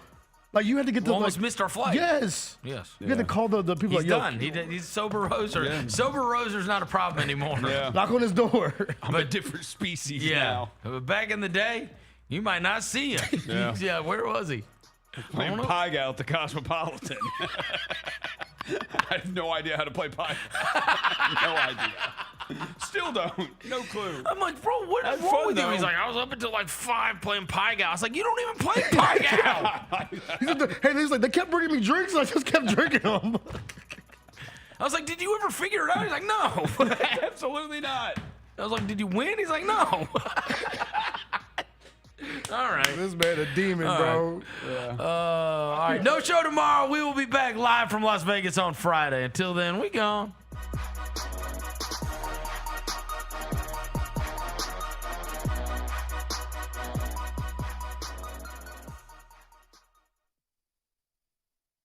Like you had to get the Almost missed our flight. Yes. Yes. You had to call the people. He's like, done. He's sober Roser. Yeah. Sober Roser's not a problem anymore. Yeah. Knock on his door. I'm a different species Yeah. now. But back in the day, you might not see him. Yeah. Yeah. Where was he? Playing Pie Guy at the Cosmopolitan. I have no idea how to play Pie Guy. No idea. Still don't. No clue. I'm like, bro, what is That's wrong fun, with you? though. He's like, I was up until like 5 playing Pie Guy. I was like, you don't even play Pie Guy. He's like, they kept bringing me drinks, and I just kept drinking them. I was like, did you ever figure it out? He's like, no. Absolutely not. I was like, did you win? He's like, no. All right. This man a demon, bro. All right. No show tomorrow. We will be back live from Las Vegas on Friday. Until then, we gone.